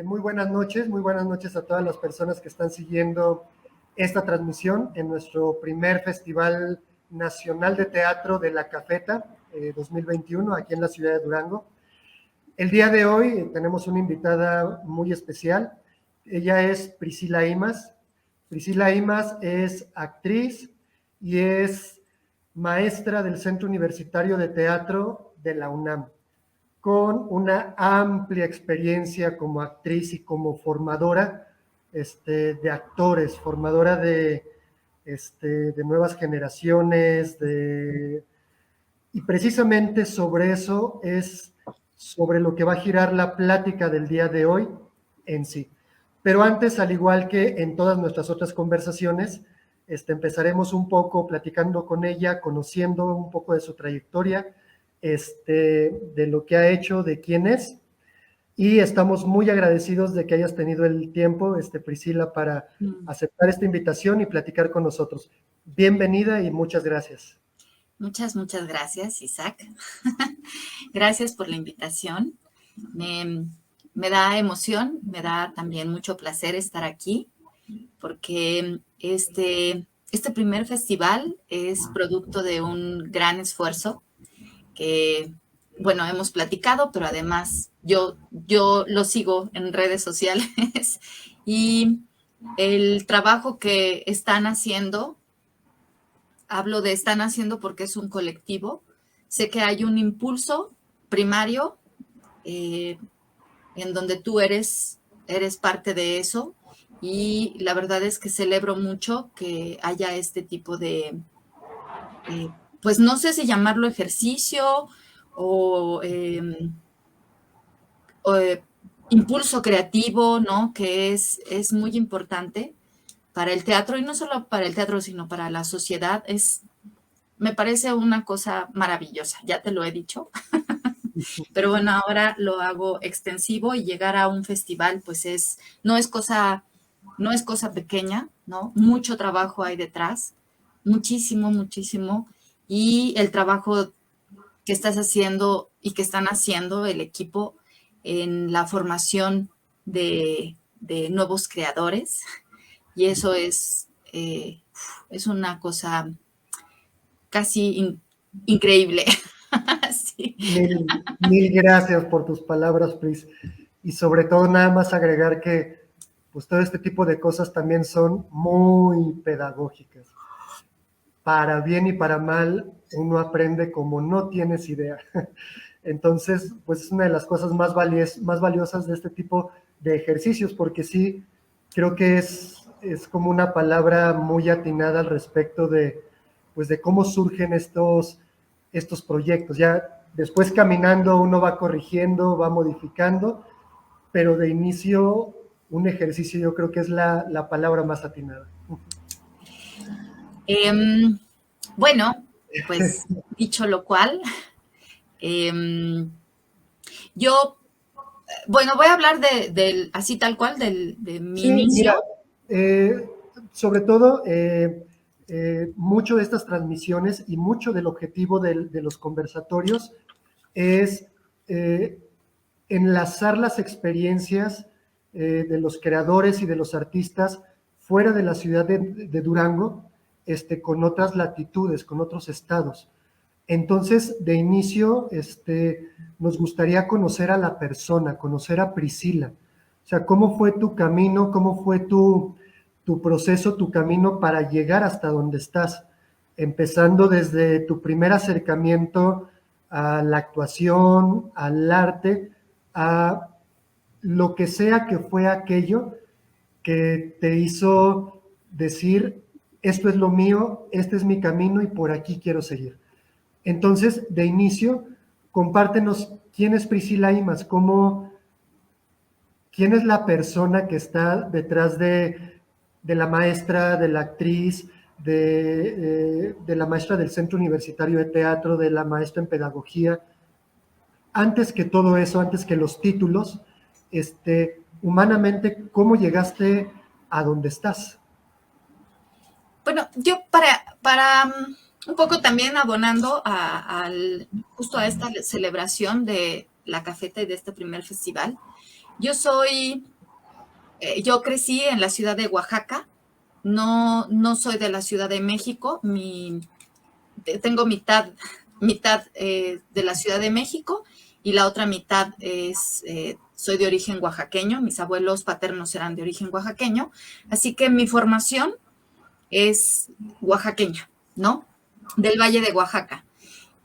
Muy buenas noches a todas las personas que están siguiendo esta transmisión en nuestro primer Festival Nacional de Teatro de la Cafeta 2021 aquí en la ciudad de Durango. El día de hoy tenemos una invitada muy especial. Ella es Priscila Imaz. Priscila Imaz es actriz y es maestra del Centro Universitario de Teatro de la UNAM, con una amplia experiencia como actriz y como formadora de actores, formadora de nuevas generaciones, y precisamente sobre eso es sobre lo que va a girar la plática del día de hoy en sí. Pero antes, al igual que en todas nuestras otras conversaciones, empezaremos un poco platicando con ella, conociendo un poco de su trayectoria, de lo que ha hecho, de quién es, y estamos muy agradecidos de que hayas tenido el tiempo, Priscila, para aceptar esta invitación y platicar con nosotros. Bienvenida y muchas gracias. Muchas gracias, Isaac. Gracias por la invitación. Me da emoción, me da también mucho placer estar aquí, porque este primer festival es producto de un gran esfuerzo que, bueno, hemos platicado, pero además yo lo sigo en redes sociales y el trabajo que están haciendo, hablo de están haciendo porque es un colectivo, sé que hay un impulso primario en donde tú eres parte de eso, y la verdad es que celebro mucho que haya este tipo de, pues no sé si llamarlo ejercicio o impulso creativo, ¿no? Que es muy importante para el teatro, y no solo para el teatro, sino para la sociedad. Me parece una cosa maravillosa, ya te lo he dicho. Pero bueno, ahora lo hago extensivo, y llegar a un festival pues no es cosa pequeña, ¿no? Mucho trabajo hay detrás, muchísimo, y el trabajo que estás haciendo y que están haciendo el equipo en la formación de nuevos creadores, y eso es una cosa casi increíble. Sí. Mil gracias por tus palabras, Pris. Y sobre todo nada más agregar que pues todo este tipo de cosas también son muy pedagógicas. Para bien y para mal, uno aprende como no tienes idea. Entonces, pues es una de las cosas más valiosas de este tipo de ejercicios, porque sí, creo que es como una palabra muy atinada al respecto de, pues de cómo surgen estos proyectos. Ya después caminando uno va corrigiendo, va modificando, pero de inicio un ejercicio yo creo que es la palabra más atinada. Bueno, pues dicho lo cual, yo, bueno, voy a hablar así tal cual, de mi inicio. Mira, sobre todo, mucho de estas transmisiones y mucho del objetivo de los conversatorios es enlazar las experiencias de los creadores y de los artistas fuera de la ciudad de Durango, con otras latitudes, con otros estados. Entonces, de inicio, nos gustaría conocer a la persona, conocer a Priscila. O sea, ¿cómo fue tu camino? ¿Cómo fue tu proceso, tu camino para llegar hasta donde estás? Empezando desde tu primer acercamiento a la actuación, al arte, a lo que sea que fue aquello que te hizo decir, esto es lo mío, este es mi camino y por aquí quiero seguir. Entonces, de inicio, compártenos quién es Priscila Imaz, quién es la persona que está detrás de la maestra, de la actriz, de la maestra del Centro Universitario de Teatro, de la maestra en Pedagogía. Antes que todo eso, antes que los títulos, humanamente, ¿cómo llegaste a donde estás? Bueno, yo para un poco también abonando justo a esta celebración de la cafeta y de este primer festival, Yo crecí en la ciudad de Oaxaca, no soy de la Ciudad de México, tengo mitad de la Ciudad de México y la otra mitad soy de origen oaxaqueño, mis abuelos paternos eran de origen oaxaqueño, así que mi formación es oaxaqueña, ¿no? Del Valle de Oaxaca.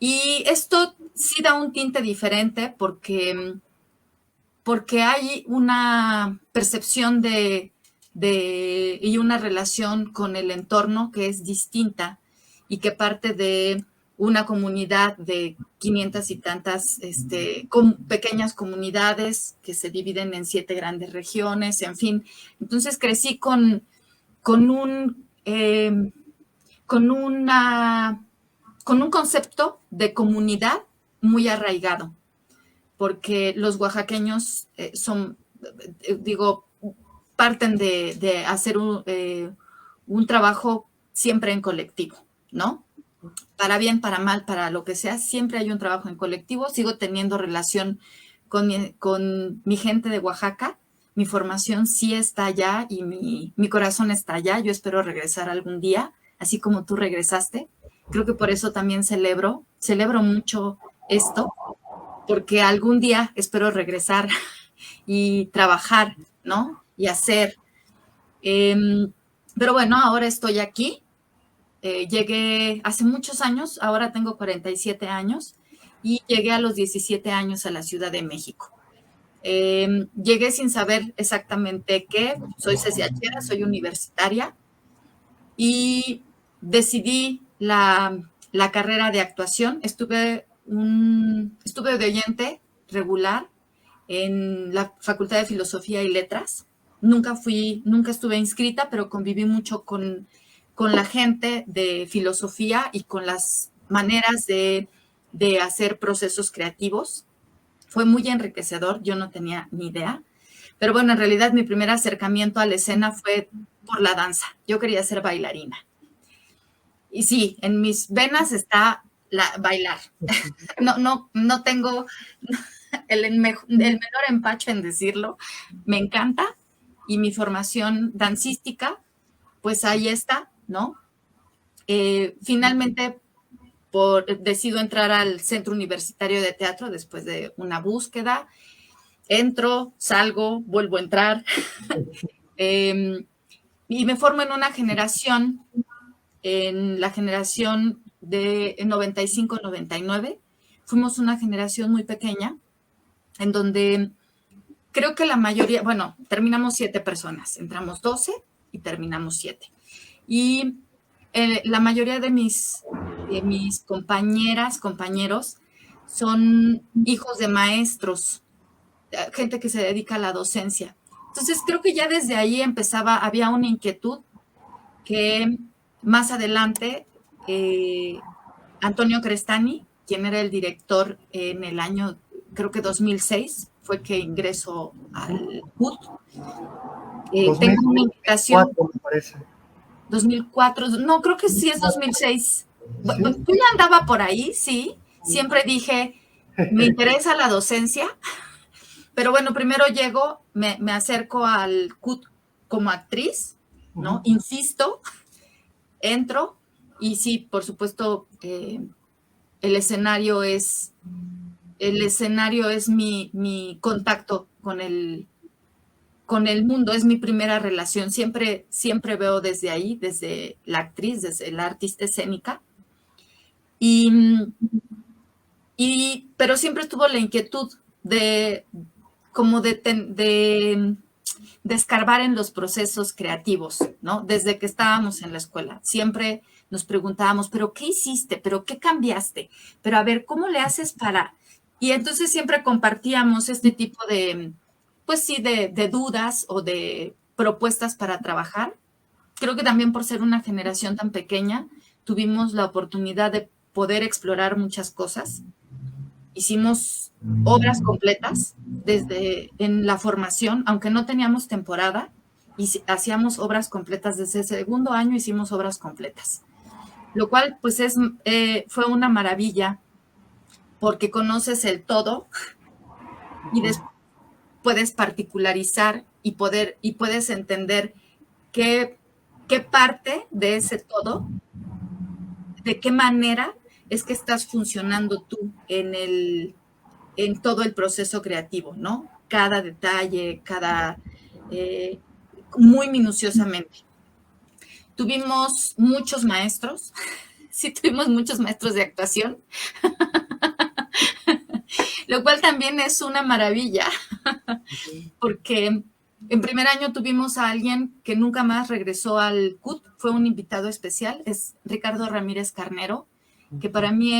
Y esto sí da un tinte diferente porque hay una percepción y una relación con el entorno que es distinta y que parte de una comunidad de 500 y tantas pequeñas comunidades que se dividen en 7 grandes regiones, en fin. Entonces crecí con un concepto de comunidad muy arraigado, porque los oaxaqueños parten de hacer un trabajo siempre en colectivo, ¿no? Para bien, para mal, para lo que sea, siempre hay un trabajo en colectivo. Sigo teniendo relación con mi gente de Oaxaca. Mi formación sí está allá y mi corazón está allá. Yo espero regresar algún día, así como tú regresaste. Creo que por eso también celebro mucho esto, porque algún día espero regresar y trabajar, ¿no? Y hacer. Pero bueno, ahora estoy aquí. Llegué hace muchos años, ahora tengo 47 años, y llegué a los 17 años a la Ciudad de México. Llegué sin saber exactamente qué, soy CCHera, soy universitaria, y decidí la carrera de actuación. Estuve de oyente regular en la Facultad de Filosofía y Letras. Nunca estuve inscrita, pero conviví mucho con la gente de filosofía y con las maneras de hacer procesos creativos. Fue muy enriquecedor, yo no tenía ni idea. Pero bueno, en realidad mi primer acercamiento a la escena fue por la danza. Yo quería ser bailarina. Y sí, en mis venas está bailar. No tengo el menor empacho en decirlo. Me encanta. Y mi formación dancística, pues ahí está, ¿no? Finalmente decido entrar al Centro Universitario de Teatro después de una búsqueda. Entro, salgo, vuelvo a entrar. Y me formo en una generación, en la generación de 95-99. Fuimos una generación muy pequeña, en donde creo que la mayoría, bueno, terminamos 7 personas, entramos 12 y terminamos 7. Y la mayoría de mis compañeras, compañeros, son hijos de maestros, gente que se dedica a la docencia. Entonces creo que ya desde ahí había una inquietud que más adelante Antonio Crestani, quien era el director en el año, creo que 2006, fue que ingresó al CUT. Tengo una invitación. 2004, me parece. 2004, no, creo que sí es 2006. ¿Sí? Yo ya andaba por ahí, sí. Siempre dije, me interesa la docencia, pero bueno, primero llego, me acerco al CUT como actriz, ¿no? Insisto, entro y sí, por supuesto, el escenario es mi contacto con el mundo, es mi primera relación. Siempre veo desde ahí, desde la actriz, desde la artista escénica. Pero siempre estuvo la inquietud de escarbar en los procesos creativos, ¿no? Desde que estábamos en la escuela. Siempre nos preguntábamos, ¿pero qué hiciste? ¿Pero qué cambiaste? Pero a ver, ¿cómo le haces para...? Y entonces siempre compartíamos este tipo de, pues sí, de dudas o de propuestas para trabajar. Creo que también por ser una generación tan pequeña, tuvimos la oportunidad de poder explorar muchas cosas. Hicimos obras completas en la formación, aunque no teníamos temporada, y hacíamos obras completas. Desde el segundo año hicimos obras completas, lo cual pues fue una maravilla, porque conoces el todo y después puedes particularizar y puedes entender qué parte de ese todo, de qué manera es que estás funcionando tú en todo el proceso creativo, ¿no? Cada detalle, muy minuciosamente. Tuvimos muchos maestros, sí tuvimos muchos maestros de actuación, lo cual también es una maravilla, porque en primer año tuvimos a alguien que nunca más regresó al CUT, fue un invitado especial, es Ricardo Ramírez Carnero, que para mí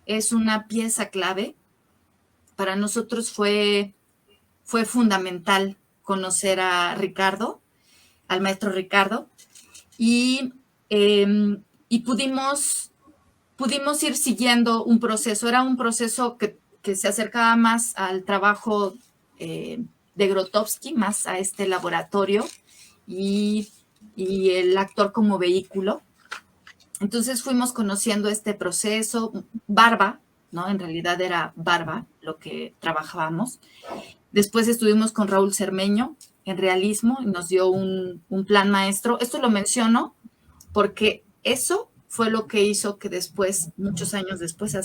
es una pieza clave. Para nosotros fue fundamental conocer a Ricardo, al maestro Ricardo, y pudimos ir siguiendo un proceso. Era un proceso que se acercaba más al trabajo de Grotowski, más a este laboratorio y el actor como vehículo. Entonces fuimos conociendo este proceso. Barba, ¿no? En realidad era Barba lo que trabajábamos. Después estuvimos con Raúl Cermeño en realismo y nos dio un plan maestro. Esto lo menciono porque eso fue lo que hizo que después, muchos años después,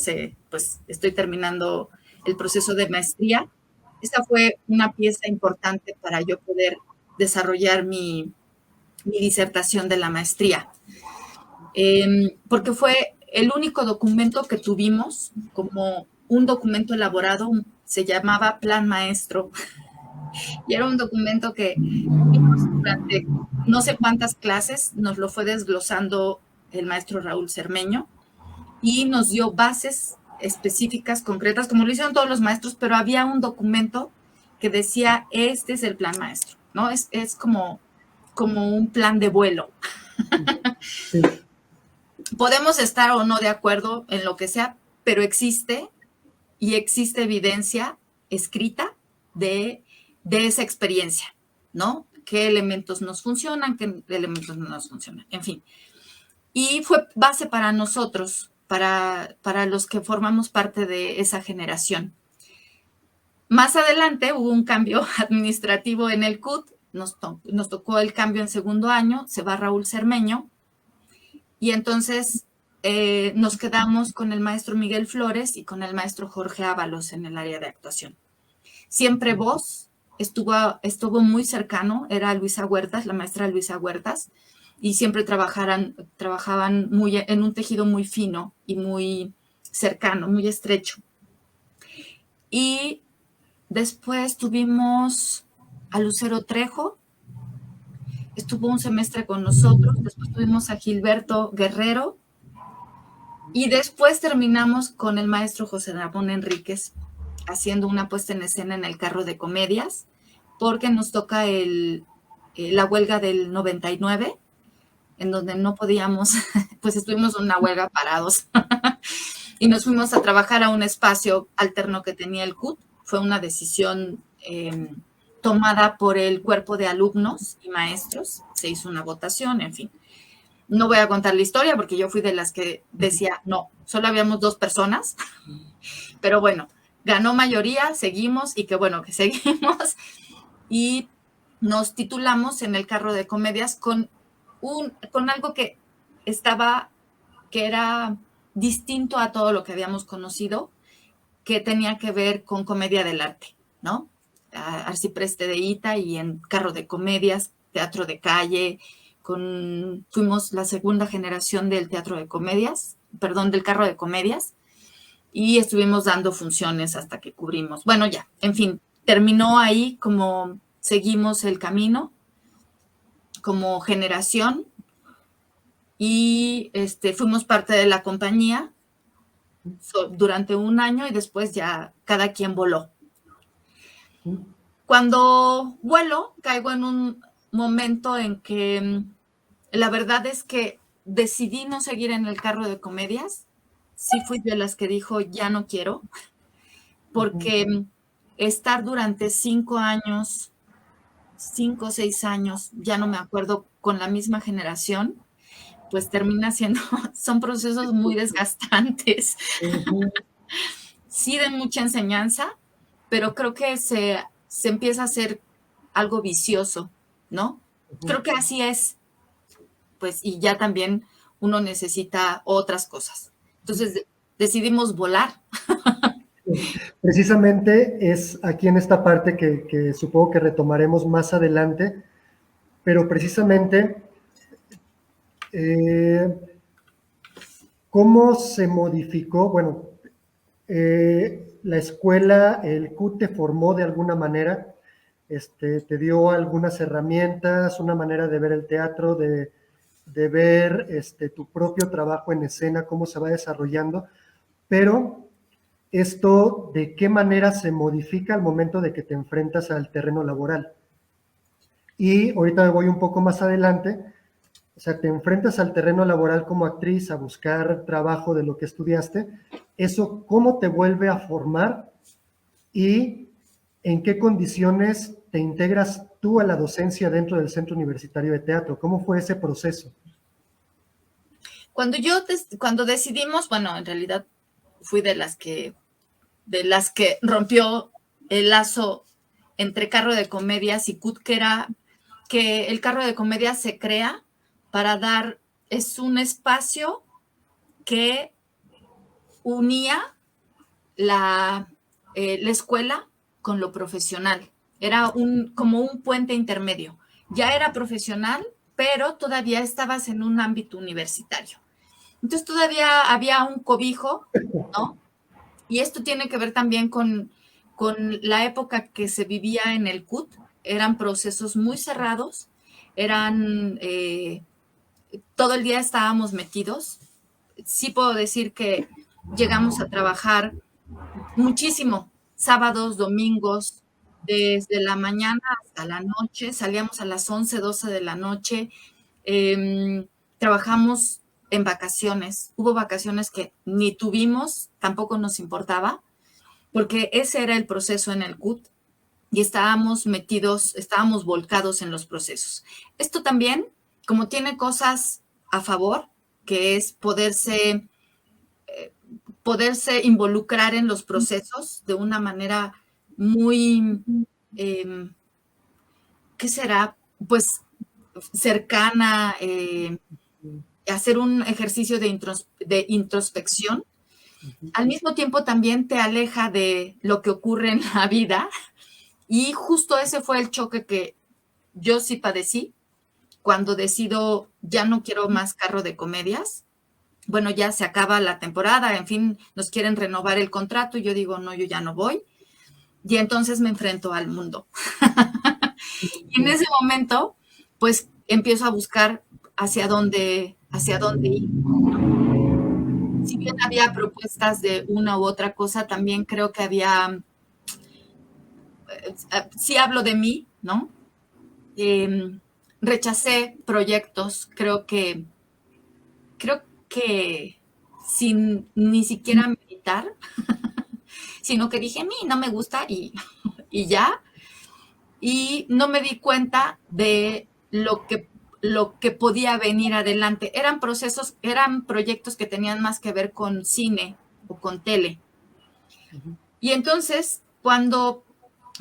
pues estoy terminando el proceso de maestría. Esta fue una pieza importante para yo poder desarrollar mi disertación de la maestría. Porque fue el único documento que tuvimos como un documento elaborado, se llamaba Plan Maestro, y era un documento que durante no sé cuántas clases nos lo fue desglosando el maestro Raúl Cermeño y nos dio bases específicas, concretas, como lo hicieron todos los maestros, pero había un documento que decía, este es el plan maestro, ¿no? Es como un plan de vuelo. Sí. Podemos estar o no de acuerdo en lo que sea, pero existe evidencia escrita de esa experiencia, ¿no? ¿Qué elementos nos funcionan, qué elementos no nos funcionan? En fin. Y fue base para nosotros, para los que formamos parte de esa generación. Más adelante hubo un cambio administrativo en el CUT, nos tocó el cambio en segundo año, se va Raúl Cermeño, y entonces nos quedamos con el maestro Miguel Flores y con el maestro Jorge Ábalos en el área de actuación. Siempre voz estuvo muy cercano, era Luisa Huertas, la maestra Luisa Huertas, y siempre trabajaban en un tejido muy fino y muy cercano, muy estrecho. Y después tuvimos a Lucero Trejo, estuvo un semestre con nosotros, después tuvimos a Gilberto Guerrero, y después terminamos con el maestro José Ramón Enríquez, haciendo una puesta en escena en el carro de comedias, porque nos toca la huelga del 99, en donde no podíamos, pues estuvimos en una huelga parados, y nos fuimos a trabajar a un espacio alterno que tenía el CUT. Fue una decisión tomada por el cuerpo de alumnos y maestros, se hizo una votación, en fin. No voy a contar la historia porque yo fui de las que decía, no, solo habíamos 2 personas, pero bueno, ganó mayoría, seguimos, y qué bueno que seguimos, y nos titulamos en el carro de comedias con algo que era distinto a todo lo que habíamos conocido, que tenía que ver con comedia del arte, ¿no? Arcipreste de Ita y en carro de comedias, teatro de calle, fuimos la segunda generación del teatro de comedias, del carro de comedias, y estuvimos dando funciones hasta que cubrimos. Bueno, ya, en fin, terminó ahí como seguimos el camino como generación y fuimos parte de la compañía durante un año y después ya cada quien voló. Cuando vuelo, caigo en un momento en que la verdad es que decidí no seguir en el carro de comedias. Sí fui de las que dijo, ya no quiero, porque estar durante 5 años, 5 o 6 años, ya no me acuerdo, con la misma generación, pues termina siendo, son procesos muy desgastantes. Sí de mucha enseñanza, pero creo que se se empieza a hacer algo vicioso, ¿no? Creo que así es, pues, y ya también uno necesita otras cosas. Entonces decidimos volar. Precisamente es aquí en esta parte que supongo que retomaremos más adelante, pero precisamente eh, cómo se modificó, bueno, la escuela, el CUT te formó de alguna manera, te dio algunas herramientas, una manera de ver el teatro, de ver tu propio trabajo en escena, cómo se va desarrollando, pero esto de qué manera se modifica al momento de que te enfrentas al terreno laboral. Y ahorita me voy un poco más adelante, o sea, te enfrentas al terreno laboral como actriz a buscar trabajo de lo que estudiaste, eso cómo te vuelve a formar y en qué condiciones te integras tú a la docencia dentro del Centro Universitario de Teatro. ¿Cómo fue ese proceso? Cuando decidimos, bueno, en realidad fui de las que rompió el lazo entre carro de comedias y CUT, que era que el carro de comedias se crea para es un espacio que unía la escuela con lo profesional. Era como un puente intermedio. Ya era profesional, pero todavía estabas en un ámbito universitario. Entonces todavía había un cobijo, ¿no? Y esto tiene que ver también con la época que se vivía en el CUT. Eran procesos muy cerrados, todo el día estábamos metidos. Sí puedo decir que llegamos a trabajar muchísimo, sábados, domingos, desde la mañana hasta la noche, salíamos a las 11, 12 de la noche, trabajamos en vacaciones, hubo vacaciones que ni tuvimos, tampoco nos importaba, porque ese era el proceso en el CUT y estábamos metidos, estábamos volcados en los procesos. Esto también, como tiene cosas a favor, que es poderse involucrar en los procesos de una manera muy, ¿qué será? Pues cercana, hacer un ejercicio de introspección. Al mismo tiempo también te aleja de lo que ocurre en la vida y justo ese fue el choque que yo sí padecí cuando decido ya no quiero más carro de comedias. Bueno, ya se acaba la temporada, en fin, nos quieren renovar el contrato y yo digo, no, yo ya no voy. Y entonces me enfrento al mundo. Y en ese momento, pues empiezo a buscar hacia dónde ir. Si bien había propuestas de una u otra cosa, también creo que había, sí hablo de mí, ¿no? Rechacé proyectos, creo que sin ni siquiera meditar, sino que dije, a mí no me gusta y ya. Y no me di cuenta de lo que podía venir adelante. Eran proyectos que tenían más que ver con cine o con tele. Y entonces, cuando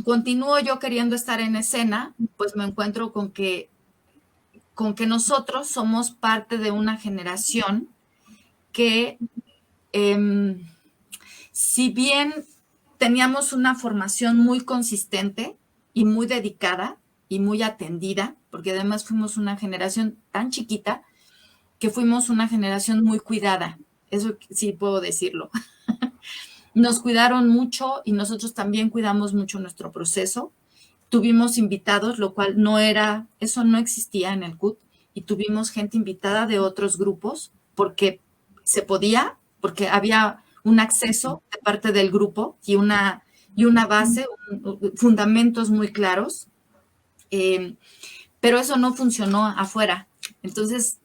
continúo yo queriendo estar en escena, pues me encuentro con que nosotros somos parte de una generación que, si bien teníamos una formación muy consistente y muy dedicada y muy atendida, porque además fuimos una generación tan chiquita que fuimos una generación muy cuidada, eso sí puedo decirlo. Nos cuidaron mucho y nosotros también cuidamos mucho nuestro proceso. Tuvimos invitados, lo cual eso no existía en el CUT, y tuvimos gente invitada de otros grupos porque se podía, porque había un acceso de parte del grupo y una base, fundamentos muy claros, pero eso no funcionó afuera. Entonces,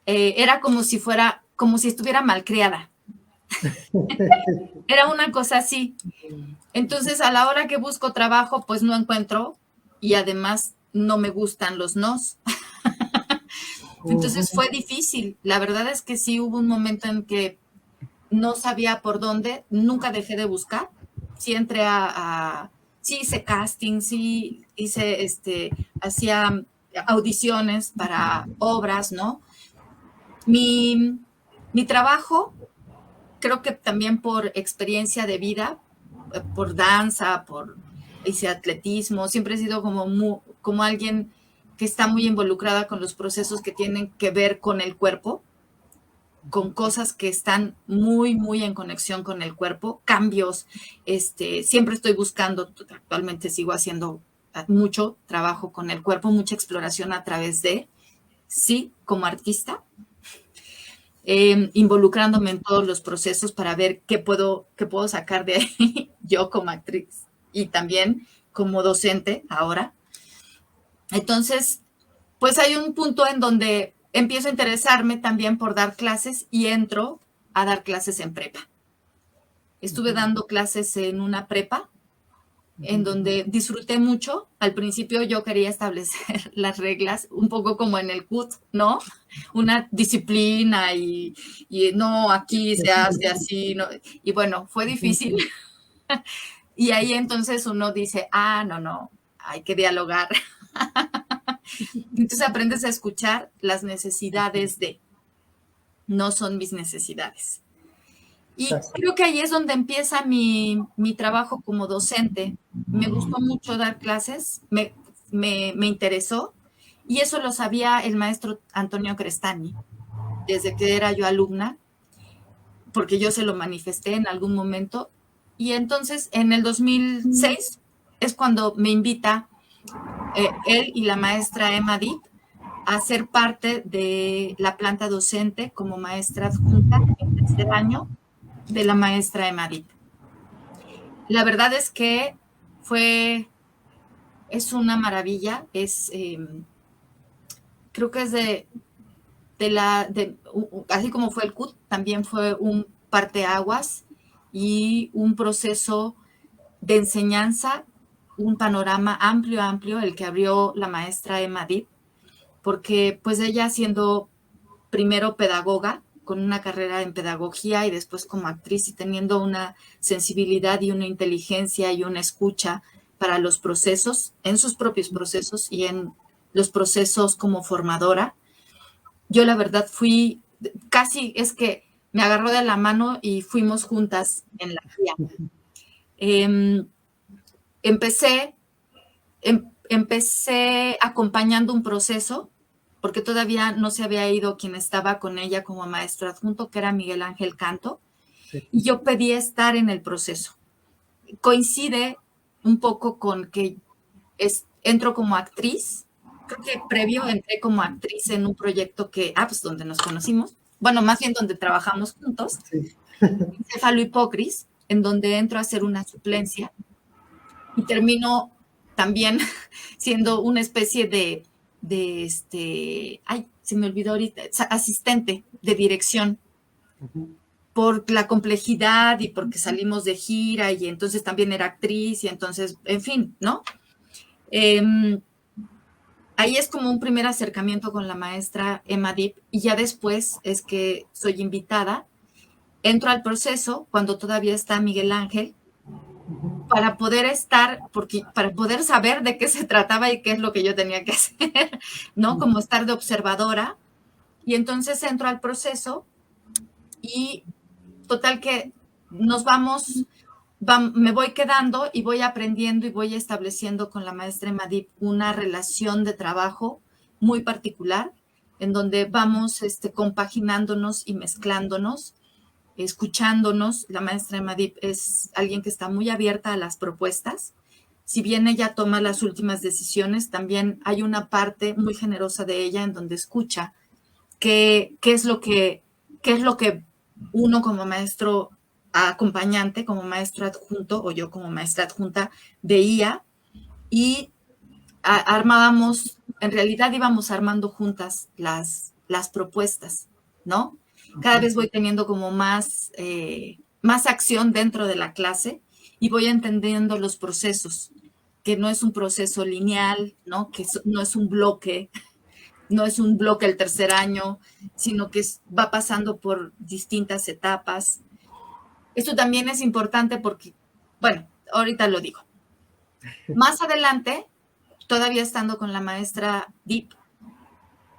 era como si estuviera malcriada. Era una cosa así. Entonces, a la hora que busco trabajo, pues no encuentro y además no me gustan los nos. Entonces fue difícil. La verdad es que sí hubo un momento en que no sabía por dónde, nunca dejé de buscar. Sí entré a sí hice casting, sí hice, hacía audiciones para obras, ¿no? Mi, mi trabajo, creo que también por experiencia de vida, por danza, hice atletismo, siempre he sido como alguien que está muy involucrada con los procesos que tienen que ver con el cuerpo, con cosas que están muy, muy en conexión con el cuerpo, cambios, siempre estoy buscando, actualmente sigo haciendo mucho trabajo con el cuerpo, mucha exploración a través de, sí, como artista, involucrándome en todos los procesos para ver qué puedo sacar de ahí yo como actriz y también como docente ahora. Entonces, pues hay un punto en donde empiezo a interesarme también por dar clases y entro a dar clases en prepa. Estuve dando clases en una prepa en donde disfruté mucho. Al principio yo quería establecer las reglas, un poco como en el CUT, ¿no? Una disciplina y no, aquí se hace así, ¿no? Y bueno, fue difícil. Y ahí entonces uno dice, no, hay que dialogar. Entonces aprendes a escuchar las necesidades no son mis necesidades. Y creo que ahí es donde empieza mi trabajo como docente. Me gustó mucho dar clases, me interesó, y eso lo sabía el maestro Antonio Crestani, desde que era yo alumna, porque yo se lo manifesté en algún momento. Y entonces, en el 2006, es cuando me invita él y la maestra Emma Dip a ser parte de la planta docente como maestra adjunta en tercer año de la maestra Emma Dip. La verdad es que es una maravilla, creo que es así como fue el CUT, también fue un parteaguas y un proceso de enseñanza, un panorama amplio, el que abrió la maestra Emma Dip, porque pues ella siendo primero pedagoga, con una carrera en pedagogía y después como actriz y teniendo una sensibilidad y una inteligencia y una escucha para los procesos, en sus propios procesos y en los procesos como formadora. Yo la verdad casi es que me agarró de la mano y fuimos juntas en la guía. Empecé acompañando un proceso porque todavía no se había ido quien estaba con ella como maestro adjunto, que era Miguel Ángel Canto, sí. Y yo pedí estar en el proceso. Coincide un poco con que entro como actriz, creo que previo entré como actriz en un proyecto pues donde nos conocimos, bueno, más bien donde trabajamos juntos, sí. Cefalohipocris, en donde entro a hacer una suplencia y termino también siendo una especie de se me olvidó ahorita, asistente de dirección, por la complejidad y porque salimos de gira y entonces también era actriz y entonces, en fin, ¿no? Ahí es como un primer acercamiento con la maestra Emma Dip y ya después es que soy invitada, entro al proceso cuando todavía está Miguel Ángel, para poder para poder saber de qué se trataba y qué es lo que yo tenía que hacer, ¿no? Como estar de observadora. Y entonces entro al proceso y total que me voy quedando y voy aprendiendo y voy estableciendo con la maestra Emma Dip una relación de trabajo muy particular, en donde vamos compaginándonos y mezclándonos, escuchándonos. La maestra Emma Dip es alguien que está muy abierta a las propuestas. Si bien ella toma las últimas decisiones, también hay una parte muy generosa de ella en donde escucha qué es lo que uno como maestro acompañante, como maestro adjunto, o yo como maestra adjunta, veía, y en realidad íbamos armando juntas las propuestas, ¿no? Cada vez voy teniendo como más acción dentro de la clase y voy entendiendo los procesos, que no es un proceso lineal, ¿no? Que no es un bloque, el tercer año, sino que va pasando por distintas etapas. Esto también es importante porque, bueno, ahorita lo digo. Más adelante, todavía estando con la maestra Deep,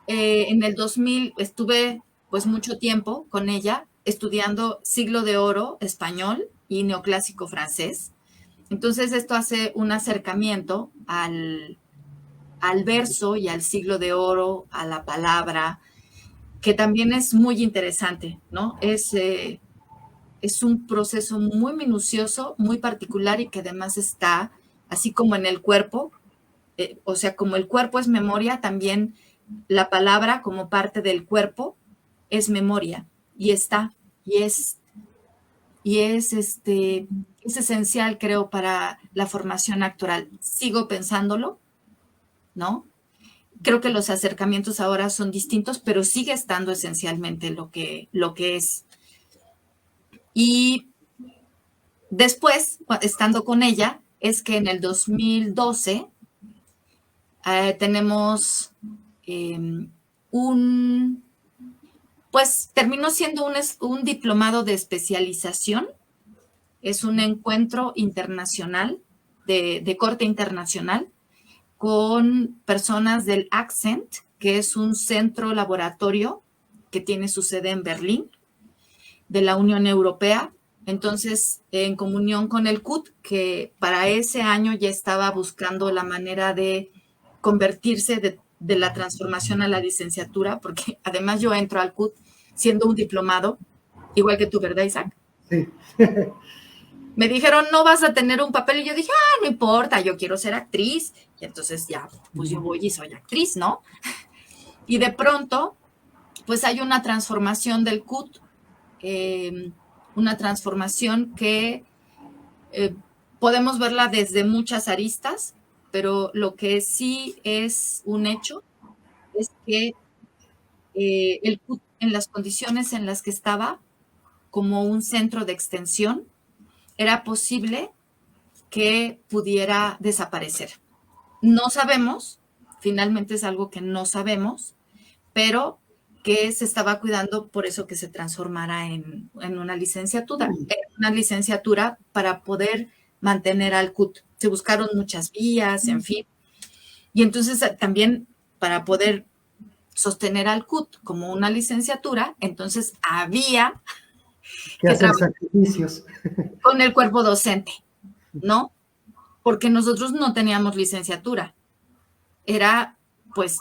en el 2000 estuve pues mucho tiempo con ella estudiando Siglo de Oro español y neoclásico francés. Entonces esto hace un acercamiento al verso y al Siglo de Oro, a la palabra, que también es muy interesante, ¿no? Es un proceso muy minucioso, muy particular y que además está, así como en el cuerpo, o sea, como el cuerpo es memoria, también la palabra como parte del cuerpo es memoria y está, y es, es esencial, creo, para la formación actoral. Sigo pensándolo, ¿no? Creo que los acercamientos ahora son distintos, pero sigue estando esencialmente lo que es. Y después, estando con ella, es que en el 2012 tenemos un, pues terminó siendo un diplomado de especialización. Es un encuentro internacional, de corte internacional, con personas del Accent, que es un centro laboratorio que tiene su sede en Berlín, de la Unión Europea. Entonces, en comunión con el CUT, que para ese año ya estaba buscando la manera de convertirse de la transformación a la licenciatura, porque además yo entro al CUT siendo un diplomado, igual que tú, ¿verdad, Isaac? Sí. Me dijeron, no vas a tener un papel, y yo dije, no importa, yo quiero ser actriz, y entonces ya, pues yo voy y soy actriz, ¿no? Y de pronto, pues hay una transformación del CUT, una transformación que podemos verla desde muchas aristas, pero lo que sí es un hecho es que el CUT, en las condiciones en las que estaba, como un centro de extensión, era posible que pudiera desaparecer. No sabemos, finalmente es algo que no sabemos, pero que se estaba cuidando por eso que se transformara en una licenciatura para poder mantener al CUT. Se buscaron muchas vías, en fin. Y entonces también para poder sostener al CUT como una licenciatura, entonces había que que hacer trabajar sacrificios. con el cuerpo docente, ¿no? Porque nosotros no teníamos licenciatura. Era, pues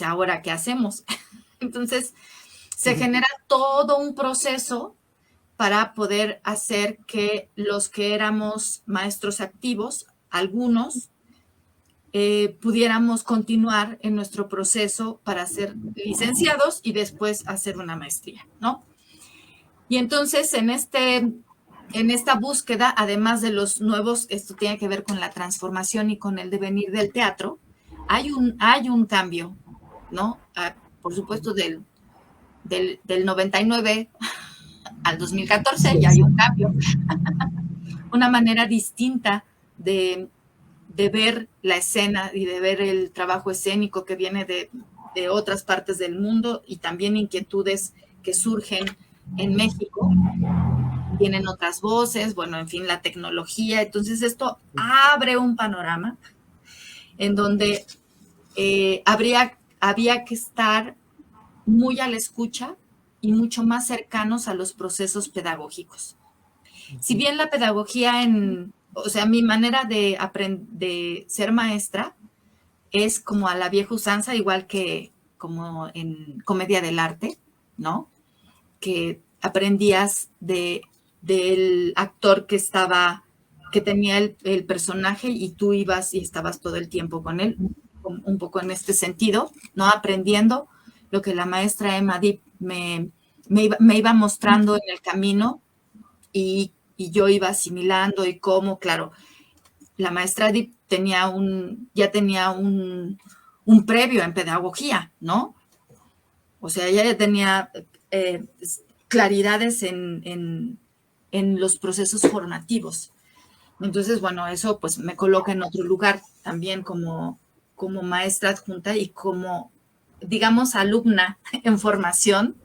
ahora, ¿qué hacemos? Entonces, se genera todo un proceso para poder hacer que los que éramos maestros activos, algunos, pudiéramos continuar en nuestro proceso para ser licenciados y después hacer una maestría, ¿no? Y entonces, en esta búsqueda, además de los nuevos, esto tiene que ver con la transformación y con el devenir del teatro, hay un cambio, ¿no? Por supuesto, del 99 al 2014 ya hay un cambio, una manera distinta de ver la escena y de ver el trabajo escénico que viene de otras partes del mundo y también inquietudes que surgen en México. Vienen otras voces, bueno, en fin, la tecnología. Entonces esto abre un panorama en donde había que estar muy a la escucha y mucho más cercanos a los procesos pedagógicos. Si bien la pedagogía o sea, mi manera de ser maestra es como a la vieja usanza, igual que como en comedia del arte, ¿no? Que aprendías del actor que tenía el personaje y tú ibas y estabas todo el tiempo con él, un poco en este sentido, ¿no? Aprendiendo lo que la maestra Emma Deep me iba mostrando en el camino y yo iba asimilando y cómo, claro, la maestra Deep ya tenía un previo en pedagogía, ¿no? O sea, ella ya tenía claridades en los procesos formativos. Entonces, bueno, eso pues me coloca en otro lugar también como maestra adjunta y como, digamos, alumna en formación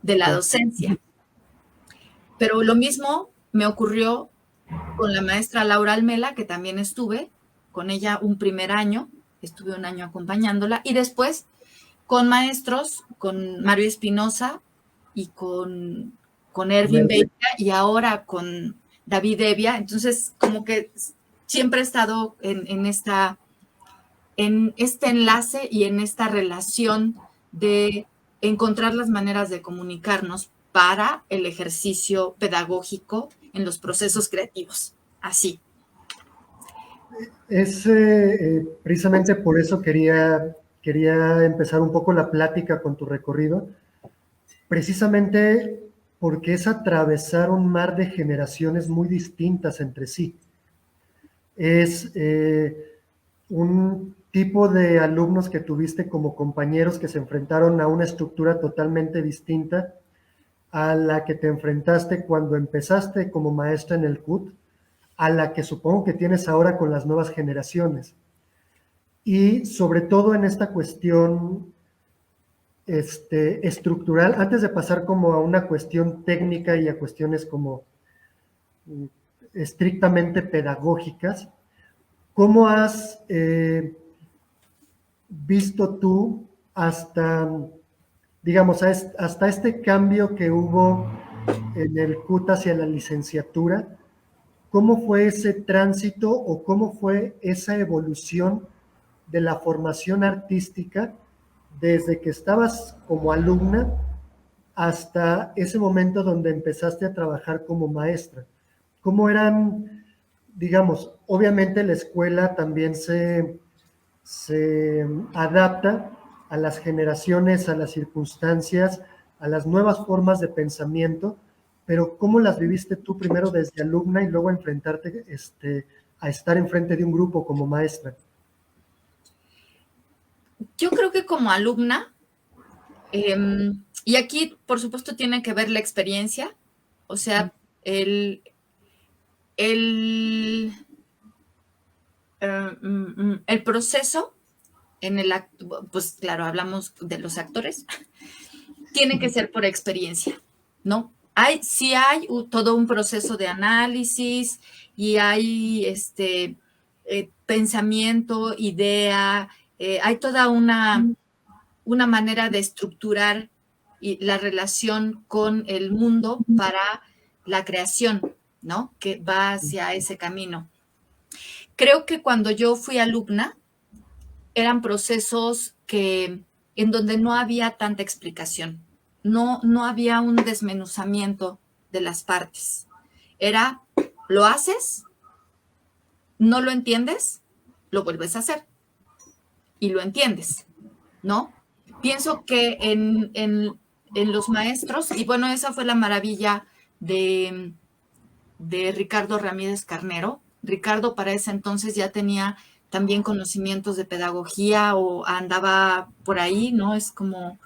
de la docencia. Pero lo mismo me ocurrió con la maestra Laura Almela, que también estuve, con ella un primer año, estuve un año acompañándola, y después con maestros, con Mario Espinosa y con Ervin Beitia, y ahora con David Evia. Entonces, como que siempre he estado en este enlace y en esta relación de encontrar las maneras de comunicarnos para el ejercicio pedagógico en los procesos creativos. Así. Es precisamente por eso quería empezar un poco la plática con tu recorrido, precisamente porque es atravesar un mar de generaciones muy distintas entre sí. Es un tipo de alumnos que tuviste como compañeros que se enfrentaron a una estructura totalmente distinta a la que te enfrentaste cuando empezaste como maestra en el CUT, a la que supongo que tienes ahora con las nuevas generaciones. Y sobre todo en esta cuestión estructural, antes de pasar como a una cuestión técnica y a cuestiones como estrictamente pedagógicas, ¿cómo has visto tú hasta, digamos, hasta este cambio que hubo en el CUT hacia la licenciatura? ¿Cómo fue ese tránsito o cómo fue esa evolución de la formación artística desde que estabas como alumna hasta ese momento donde empezaste a trabajar como maestra? ¿Cómo eran, digamos, obviamente la escuela también se adapta a las generaciones, a las circunstancias, a las nuevas formas de pensamiento, pero ¿cómo las viviste tú primero desde alumna y luego enfrentarte a estar enfrente de un grupo como maestra? Yo creo que como alumna, y aquí por supuesto tiene que ver la experiencia, o sea, el proceso en el acto, pues claro, hablamos de los actores, tiene que ser por experiencia, ¿no? Sí hay todo un proceso de análisis y hay pensamiento, idea, hay toda una manera de estructurar la relación con el mundo para la creación, ¿no? Que va hacia ese camino. Creo que cuando yo fui alumna, eran procesos en donde no había tanta explicación, no había un desmenuzamiento de las partes. Era, lo haces, no lo entiendes, lo vuelves a hacer y lo entiendes, ¿no? Pienso que en los maestros, y bueno, esa fue la maravilla de Ricardo Ramírez Carnero. Ricardo para ese entonces ya tenía también conocimientos de pedagogía o andaba por ahí, ¿no? Es como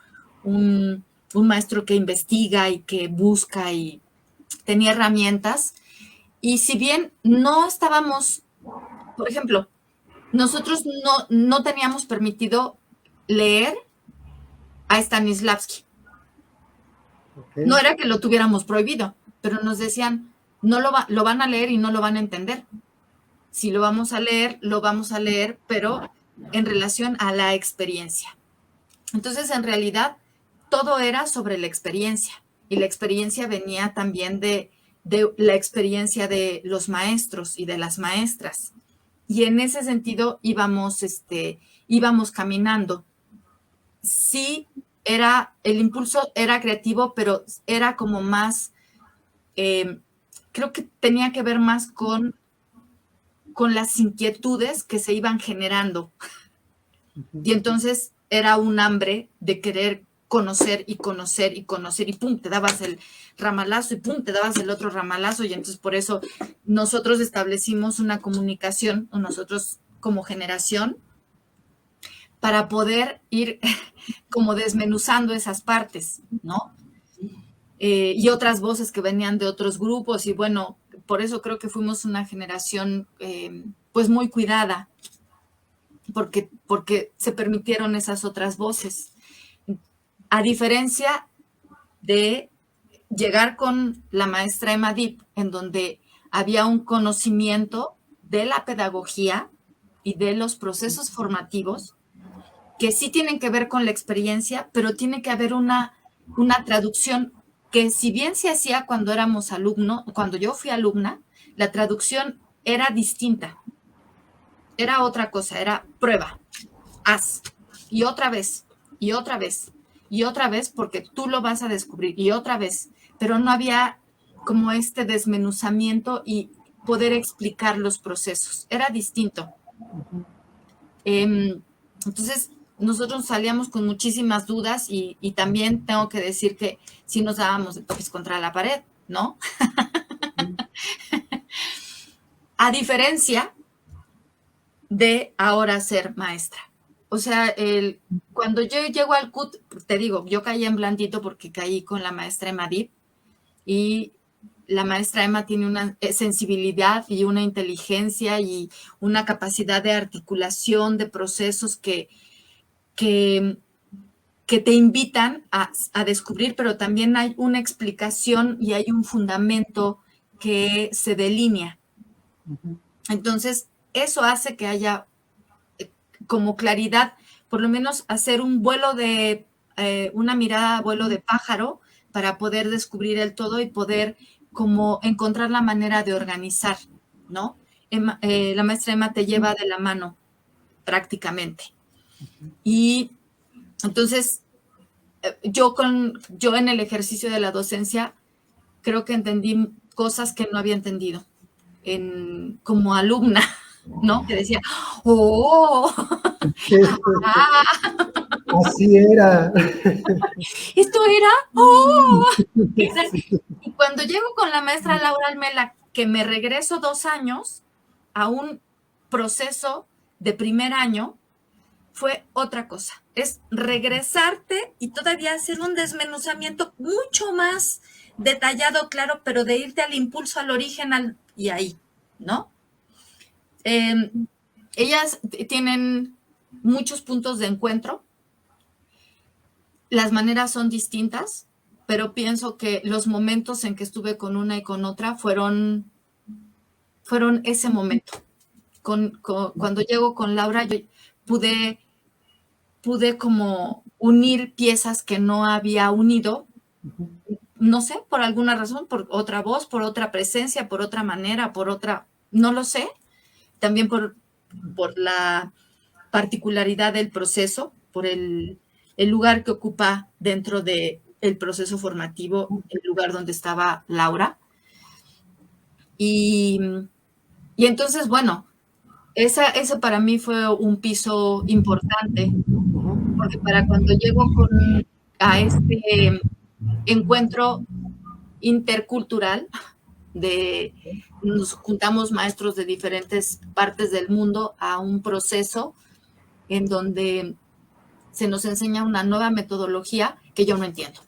un maestro que investiga y que busca y tenía herramientas. Y si bien no estábamos, por ejemplo, nosotros no teníamos permitido leer a Stanislavski. Okay. No era que lo tuviéramos prohibido, pero nos decían, no lo van a leer y no lo van a entender. Si lo vamos a leer, pero en relación a la experiencia. Entonces, en realidad, todo era sobre la experiencia. Y la experiencia venía también de la experiencia de los maestros y de las maestras. Y en ese sentido íbamos caminando. Sí, el impulso era creativo, pero era como más, creo que tenía que ver más con las inquietudes que se iban generando. Y entonces era un hambre de querer conocer y conocer y conocer, y pum, te dabas el ramalazo, y pum, te dabas el otro ramalazo, y entonces por eso nosotros establecimos una comunicación, nosotros como generación, para poder ir como desmenuzando esas partes, ¿no? Y otras voces que venían de otros grupos, y bueno, por eso creo que fuimos una generación pues muy cuidada, porque se permitieron esas otras voces. A diferencia de llegar con la maestra Emma Dip, en donde había un conocimiento de la pedagogía y de los procesos formativos que sí tienen que ver con la experiencia, pero tiene que haber una traducción que si bien se hacía cuando éramos alumnos, cuando yo fui alumna, la traducción era distinta, era otra cosa, era prueba, haz, y otra vez, y otra vez, y otra vez, porque tú lo vas a descubrir, y otra vez, pero no había como este desmenuzamiento y poder explicar los procesos, era distinto. Entonces, nosotros salíamos con muchísimas dudas y también tengo que decir que sí nos dábamos de topes contra la pared, ¿no? A diferencia de ahora ser maestra. O sea, cuando yo llego al CUT, te digo, yo caí en blandito porque caí con la maestra Emma Dip y la maestra Emma tiene una sensibilidad y una inteligencia y una capacidad de articulación de procesos que te invitan a descubrir, pero también hay una explicación y hay un fundamento que se delinea. Entonces, eso hace que haya como claridad, por lo menos hacer un vuelo de, una mirada a vuelo de pájaro para poder descubrir el todo y poder como encontrar la manera de organizar, ¿no? La maestra Emma te lleva de la mano prácticamente. Y entonces, yo en el ejercicio de la docencia creo que entendí cosas que no había entendido como alumna, ¿no? Que decía, ¡oh! Así era. ¿Esto era? ¡Oh! Y cuando llego con la maestra Laura Almela, que me regreso 2 años a un proceso de primer año, fue otra cosa. Es regresarte y todavía hacer un desmenuzamiento mucho más detallado, claro, pero de irte al impulso, al origen, y ahí, ¿no? Ellas tienen muchos puntos de encuentro. Las maneras son distintas, pero pienso que los momentos en que estuve con una y con otra fueron ese momento. Cuando llego con Laura, yo pude como unir piezas que no había unido, no sé, por alguna razón, por otra voz, por otra presencia, por otra manera, por otra, no lo sé, también por la particularidad del proceso, por el lugar que ocupa dentro del proceso formativo, el lugar donde estaba Laura. Y entonces, bueno, eso para mí fue un piso importante, porque para cuando llego a este encuentro intercultural, nos juntamos maestros de diferentes partes del mundo a un proceso en donde se nos enseña una nueva metodología que yo no entiendo.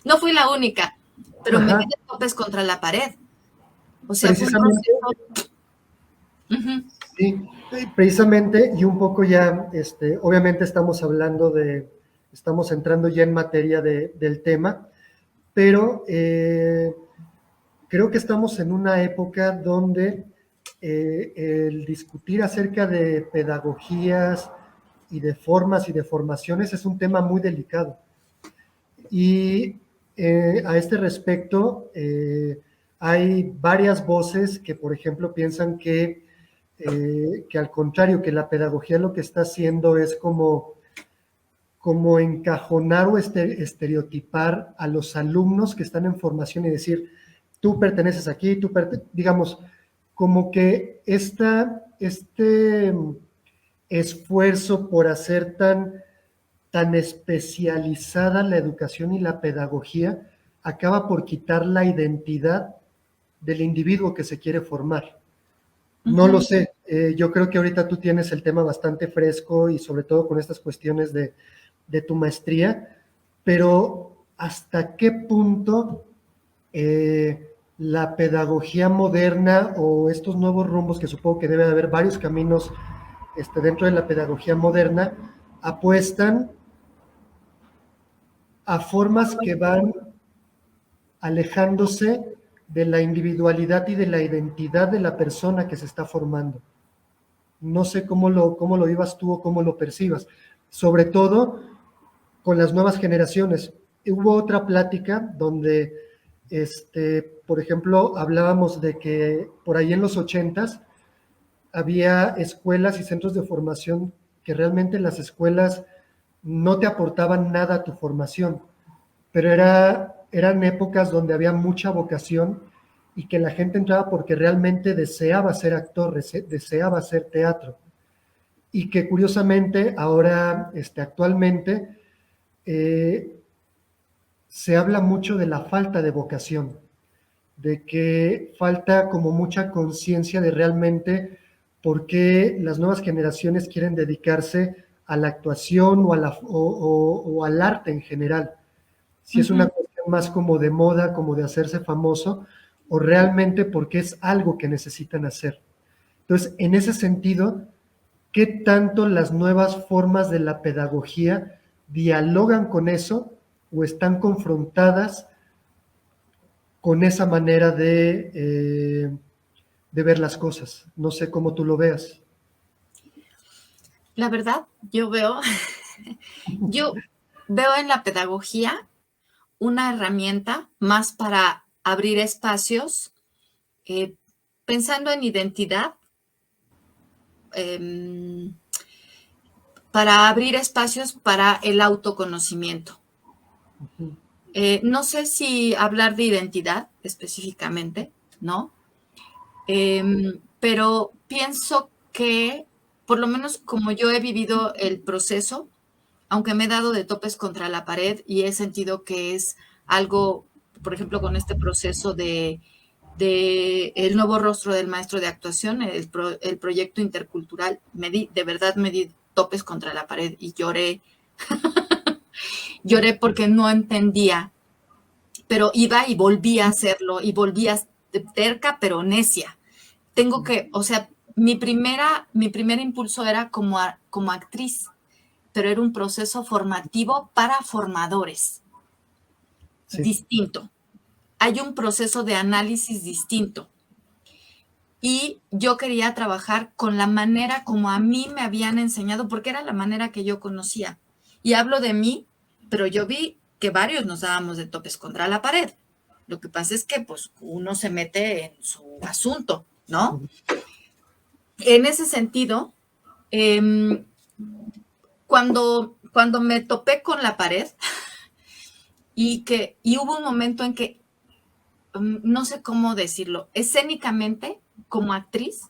No fui la única, pero me di de topes contra la pared. O sea, precisamente, sí, precisamente, y un poco ya, obviamente estamos entrando ya en materia del tema, pero creo que estamos en una época donde el discutir acerca de pedagogías y de formas y de formaciones es un tema muy delicado. Y a este respecto, hay varias voces que, por ejemplo, piensan que al contrario, que la pedagogía lo que está haciendo es como encajonar o estereotipar a los alumnos que están en formación y decir, tú perteneces aquí, digamos, como que este esfuerzo por hacer tan especializada la educación y la pedagogía acaba por quitar la identidad del individuo que se quiere formar. No lo sé, yo creo que ahorita tú tienes el tema bastante fresco y sobre todo con estas cuestiones de tu maestría, pero ¿hasta qué punto la pedagogía moderna o estos nuevos rumbos, que supongo que debe haber varios caminos dentro de la pedagogía moderna, apuestan a formas que van alejándose de la individualidad y de la identidad de la persona que se está formando? No sé cómo lo vivas tú o cómo lo percibas, sobre todo con las nuevas generaciones. Hubo otra plática donde, por ejemplo, hablábamos de que por ahí en los 80s había escuelas y centros de formación que realmente las escuelas no te aportaban nada a tu formación, pero eran épocas donde había mucha vocación y que la gente entraba porque realmente deseaba ser actor, deseaba hacer teatro. Y que curiosamente ahora, actualmente, eh, se habla mucho de la falta de vocación, de que falta como mucha conciencia de realmente por qué las nuevas generaciones quieren dedicarse a la actuación o al arte en general. Si es una Ujú. cuestión más como de moda, como de hacerse famoso, o realmente porque es algo que necesitan hacer. Entonces, en ese sentido, ¿qué tanto las nuevas formas de la pedagogía dialogan con eso o están confrontadas con esa manera de ver las cosas? No sé cómo tú lo veas. La verdad, yo veo en la pedagogía una herramienta más para abrir espacios, eh, pensando en identidad, eh, para abrir espacios para el autoconocimiento. Ujú. No sé si hablar de identidad específicamente, ¿no? Pero pienso que, por lo menos como yo he vivido el proceso, aunque me he dado de topes contra la pared y he sentido que es algo, por ejemplo, con este proceso de el nuevo rostro del maestro de actuación, el proyecto intercultural, de verdad me di topes contra la pared y lloré porque no entendía, pero iba y volvía a hacerlo y volvía terca pero necia. Tengo que, o sea, mi primer impulso era como actriz, pero era un proceso formativo para formadores, Sí, distinto. Hay un proceso de análisis distinto. Y yo quería trabajar con la manera como a mí me habían enseñado, porque era la manera que yo conocía. Y hablo de mí, pero yo vi que varios nos dábamos de topes contra la pared. Lo que pasa es que pues uno se mete en su asunto, ¿no? En ese sentido, eh, cuando me topé con la pared y hubo un momento en que, no sé cómo decirlo, escénicamente, como actriz,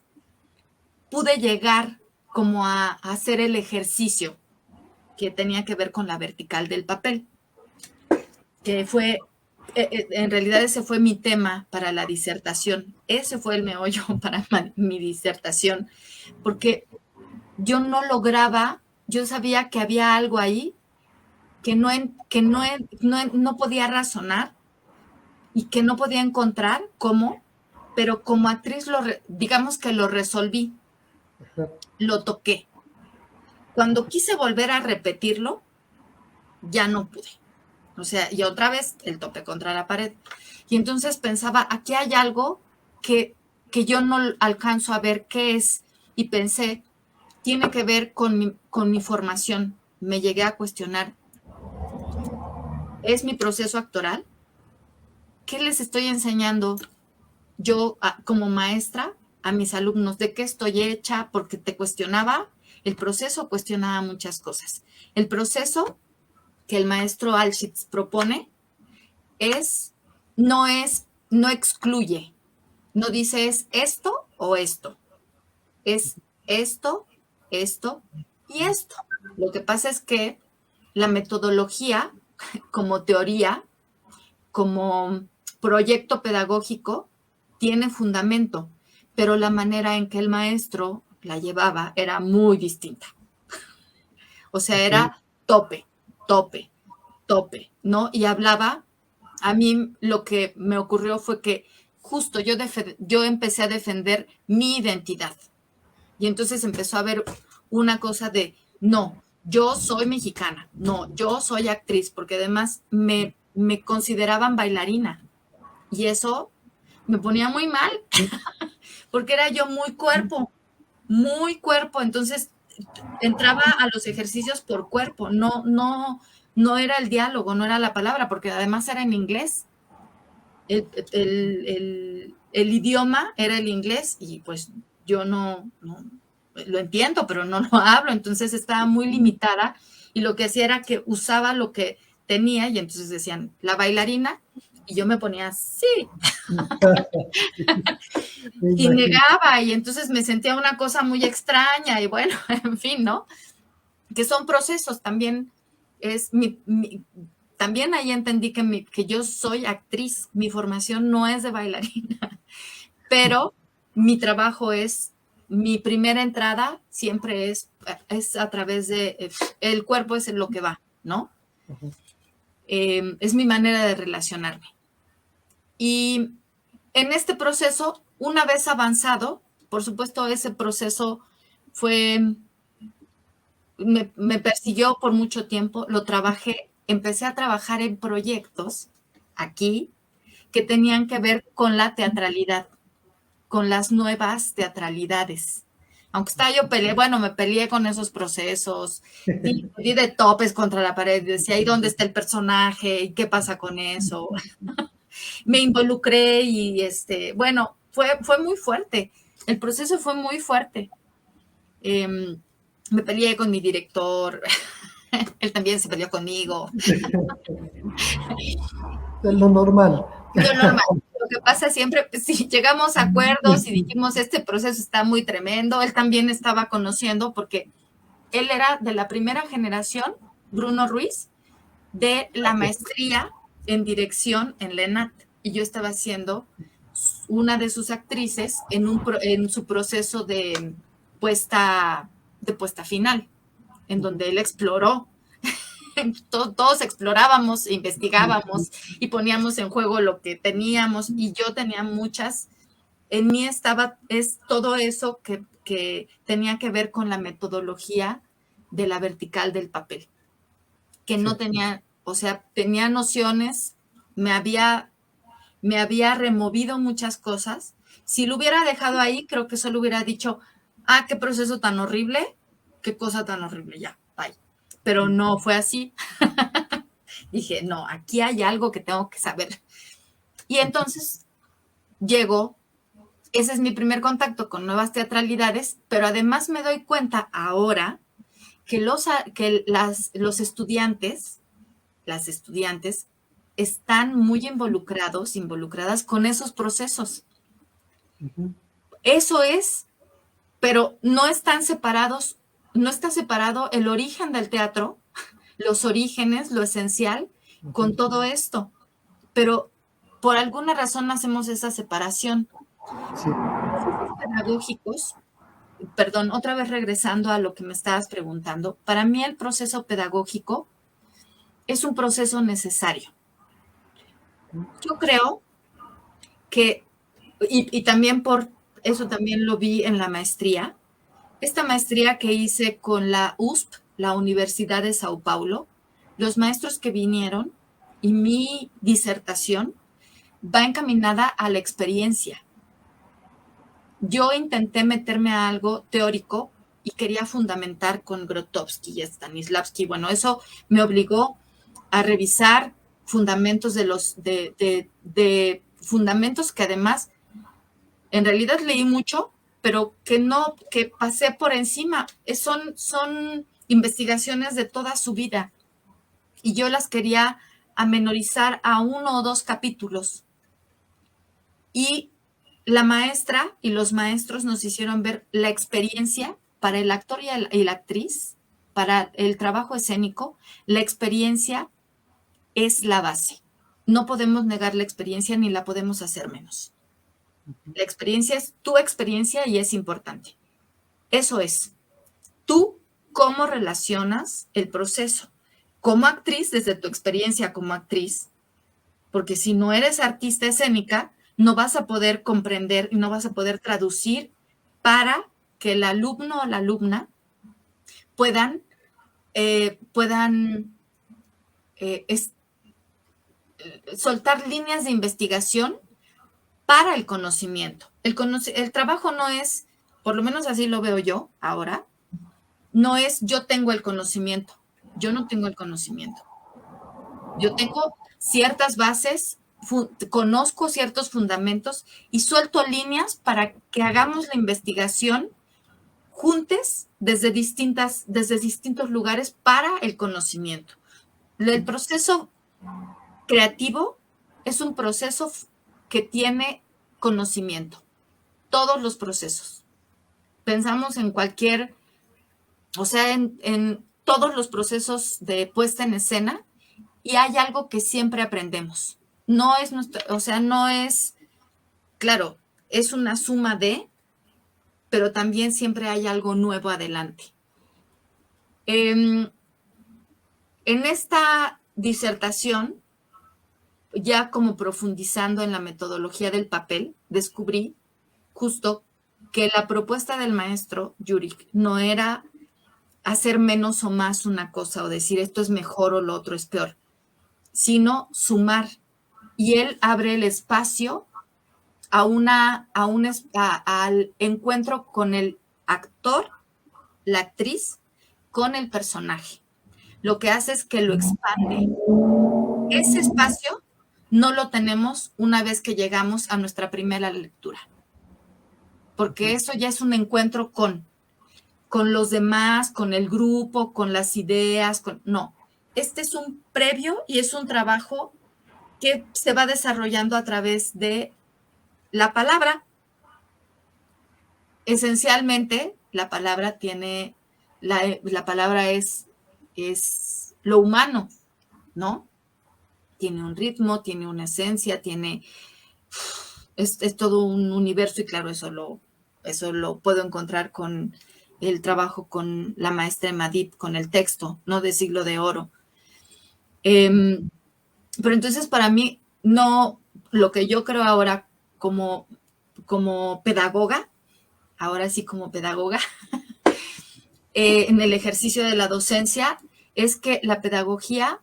pude llegar como a hacer el ejercicio que tenía que ver con la vertical del papel, que fue, en realidad ese fue mi tema para la disertación, ese fue el meollo para mi disertación, porque yo no lograba, yo sabía que había algo ahí que no podía razonar y que no podía encontrar cómo, pero como actriz digamos que lo resolví, ajá, lo toqué. Cuando quise volver a repetirlo, ya no pude. O sea, y otra vez el tope contra la pared. Y entonces pensaba, aquí hay algo que yo no alcanzo a ver qué es. Y pensé, tiene que ver con mi formación. Me llegué a cuestionar, ¿es mi proceso actoral? ¿Qué les estoy enseñando yo como maestra a mis alumnos? ¿De qué estoy hecha? Porque te cuestionaba, el proceso cuestionaba muchas cosas. El proceso que el maestro Alschitz propone es, no excluye, no dice es esto o esto, es esto, esto y esto. Lo que pasa es que la metodología como teoría, como proyecto pedagógico, tiene fundamento, pero la manera en que el maestro la llevaba era muy distinta. O sea, ok, era tope, tope, tope, ¿no? Y hablaba, a mí lo que me ocurrió fue que justo yo empecé a defender mi identidad. Y entonces empezó a haber una cosa de, no, yo soy mexicana, no, yo soy actriz, porque además me consideraban bailarina. Y eso me ponía muy mal, porque era yo muy cuerpo. muy cuerpo, entonces entraba a los ejercicios por cuerpo, no era el diálogo, no era la palabra, porque además era en inglés. El idioma era el inglés y pues yo no lo entiendo, pero no lo hablo, entonces estaba muy limitada y lo que hacía era que usaba lo que tenía y entonces decían, la bailarina, y yo me ponía, sí, Me y imagino. negaba y entonces me sentía una cosa muy extraña y bueno, en fin, ¿no? Que son procesos, también es también ahí entendí que yo soy actriz, mi formación no es de bailarina, pero mi trabajo es, mi primera entrada siempre es a través de, el cuerpo es lo que va, ¿no? Ujú. Es mi manera de relacionarme. Y en este proceso, una vez avanzado, por supuesto, ese proceso fue, me persiguió por mucho tiempo, lo trabajé, empecé a trabajar en proyectos aquí que tenían que ver con la teatralidad, con las nuevas teatralidades. Aunque está yo peleé, bueno, me peleé con esos procesos, di de topes contra la pared, decía, ¿y dónde está el personaje? ¿Y qué pasa con eso? Me involucré y bueno, fue muy fuerte. El proceso fue muy fuerte. Eh, Me peleé con mi director, él también se peleó conmigo. Es lo normal. Lo normal. Lo que pasa siempre, pues, si llegamos a acuerdos y dijimos, este proceso está muy tremendo, él también estaba conociendo, porque él era de la primera generación, Bruno Ruiz, de la maestría en dirección en la ENAT. Y yo estaba siendo una de sus actrices en su proceso de puesta final, en donde él exploró. Todos explorábamos, investigábamos y poníamos en juego lo que teníamos y yo tenía muchas, en mí es todo eso que tenía que ver con la metodología de la vertical del papel, que no Sí. tenía, o sea, tenía nociones, me había, me había removido muchas cosas. Si lo hubiera dejado ahí, creo que solo hubiera dicho, ah, qué proceso tan horrible, qué cosa tan horrible, ya, bye. Pero no fue así. Dije, no, aquí hay algo que tengo que saber. Y entonces llego, ese es mi primer contacto con nuevas teatralidades, pero además me doy cuenta ahora que los estudiantes, las estudiantes, están muy involucradas con esos procesos. Ujú. Eso es, pero no están separados, no está separado el origen del teatro, los orígenes, lo esencial, con Ujú. todo esto. Pero por alguna razón hacemos esa separación. Sí. Procesos pedagógicos, perdón, otra vez regresando a lo que me estabas preguntando, para mí el proceso pedagógico es un proceso necesario. Yo creo que, y también por eso también lo vi en la maestría, esta maestría que hice con la USP, la Universidad de Sao Paulo, los maestros que vinieron y mi disertación va encaminada a la experiencia. Yo intenté meterme a algo teórico y quería fundamentar con Grotowski y Stanislavski. Bueno, eso me obligó a revisar fundamentos de fundamentos que además en realidad leí mucho, pero que pasé por encima. Son investigaciones de toda su vida y yo las quería amenorizar a 1 o 2 capítulos. Y la maestra y los maestros nos hicieron ver la experiencia para el actor y la actriz, para el trabajo escénico, la experiencia es la base. No podemos negar la experiencia ni la podemos hacer menos. La experiencia es tu experiencia y es importante. Eso es. Tú, ¿cómo relacionas el proceso? Como actriz, desde tu experiencia como actriz, porque si no eres artista escénica, no vas a poder comprender y no vas a poder traducir para que el alumno o la alumna puedan, puedan eh, es, soltar líneas de investigación para el conocimiento. El trabajo no es por lo menos así lo veo yo ahora, no es yo tengo el conocimiento, yo no tengo el conocimiento. Yo tengo ciertas bases, conozco ciertos fundamentos y suelto líneas para que hagamos la investigación juntos desde distintos lugares para el conocimiento. El proceso creativo es un proceso que tiene conocimiento, todos los procesos. Pensamos en cualquier, o sea, en todos los procesos de puesta en escena y hay algo que siempre aprendemos. No es no es, claro, es una suma de, pero también siempre hay algo nuevo adelante. En esta disertación, ya como profundizando en la metodología del papel, descubrí justo que la propuesta del maestro Jurek no era hacer menos o más una cosa o decir esto es mejor o lo otro es peor, sino sumar. Y él abre el espacio al encuentro con el actor, la actriz, con el personaje. Lo que hace es que lo expande. Ese espacio no lo tenemos una vez que llegamos a nuestra primera lectura, porque eso ya es un encuentro con los demás, con el grupo, con las ideas, no. Este es un previo y es un trabajo que se va desarrollando a través de la palabra. Esencialmente, la palabra tiene, la palabra es lo humano, ¿no? Tiene un ritmo, tiene una esencia, es todo un universo y claro, eso lo puedo encontrar con el trabajo con la maestra Emadit, con el texto, ¿no? De Siglo de Oro. Pero entonces para mí, no, lo que yo creo ahora como pedagoga, ahora sí como pedagoga, en el ejercicio de la docencia, es que la pedagogía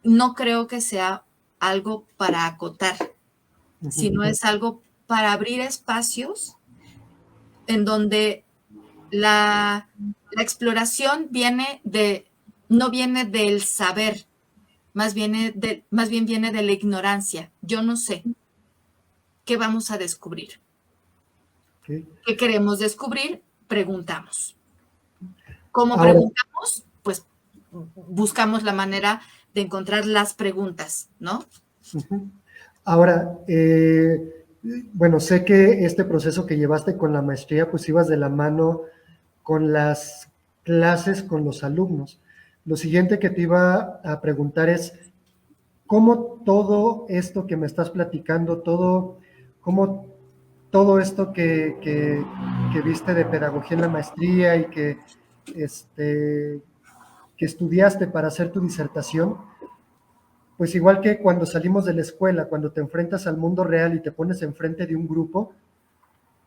no creo que sea algo para acotar, sino es algo para abrir espacios en donde la exploración no viene del saber, más bien viene de la ignorancia. Yo no sé qué vamos a descubrir. ¿Qué queremos descubrir? Preguntamos. ¿Cómo preguntamos? Pues buscamos la manera de encontrar las preguntas, ¿no? Ahora, bueno, sé que este proceso que llevaste con la maestría, pues ibas de la mano con las clases con los alumnos. Lo siguiente que te iba a preguntar es, ¿cómo todo esto que me estás platicando, cómo todo esto que viste de pedagogía en la maestría y que estudiaste para hacer tu disertación, pues igual que cuando salimos de la escuela, cuando te enfrentas al mundo real y te pones enfrente de un grupo,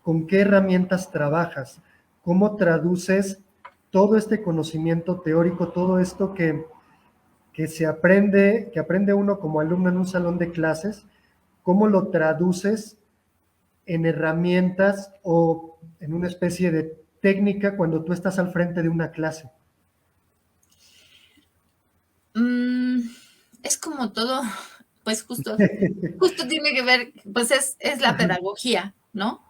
¿con qué herramientas trabajas? ¿Cómo traduces todo este conocimiento teórico, todo esto que aprende uno como alumno en un salón de clases? ¿Cómo lo traduces en herramientas o en una especie de técnica cuando tú estás al frente de una clase? Es como todo, pues justo tiene que ver, pues es la pedagogía, ¿no?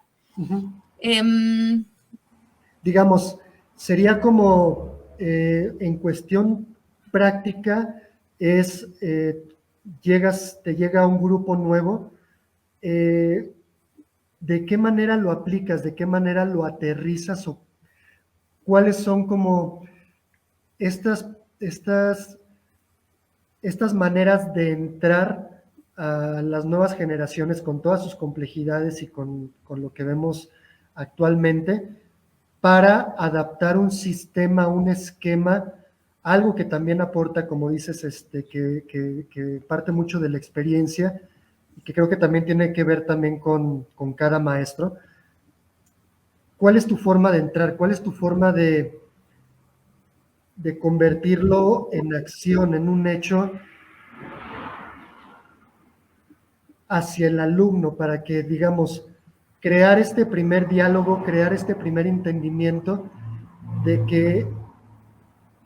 Digamos, sería como en cuestión práctica, te llega un grupo nuevo, ¿de qué manera lo aplicas? ¿De qué manera lo aterrizas? ¿O cuáles son como estas maneras de entrar a las nuevas generaciones con todas sus complejidades y con lo que vemos actualmente, para adaptar un sistema, un esquema, algo que también aporta, como dices, que parte mucho de la experiencia y que creo que también tiene que ver también con cada maestro? ¿Cuál es tu forma de entrar? ¿Cuál es tu forma de convertirlo en acción, en un hecho hacia el alumno, para que, digamos, crear este primer diálogo, crear este primer entendimiento de que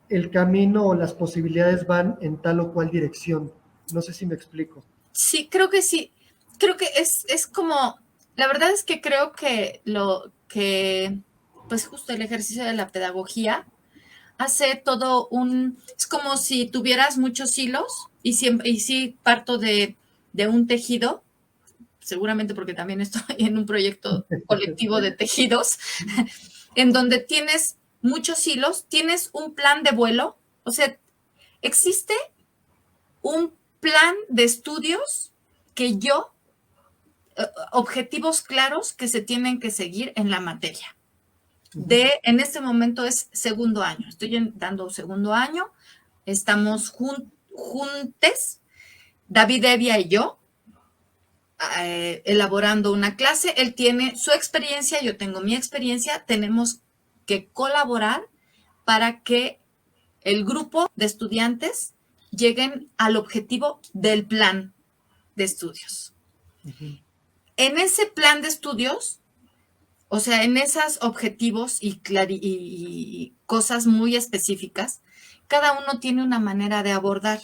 el camino o las posibilidades van en tal o cual dirección. No sé si me explico. Sí, creo que sí. Creo que es como, la verdad es que creo que pues justo el ejercicio de la pedagogía hace todo es como si tuvieras muchos hilos y siempre, y sí parto de un tejido, seguramente porque también estoy en un proyecto colectivo de tejidos, en donde tienes muchos hilos, tienes un plan de vuelo, o sea, existe un plan de estudios que objetivos claros que se tienen que seguir en la materia. En este momento es segundo año, estoy dando segundo año, estamos juntes, David Evia y yo, elaborando una clase. Él tiene su experiencia, yo tengo mi experiencia, tenemos que colaborar para que el grupo de estudiantes lleguen al objetivo del plan de estudios. Uh-huh. En ese plan de estudios, o sea, en esos objetivos y cosas muy específicas, cada uno tiene una manera de abordar.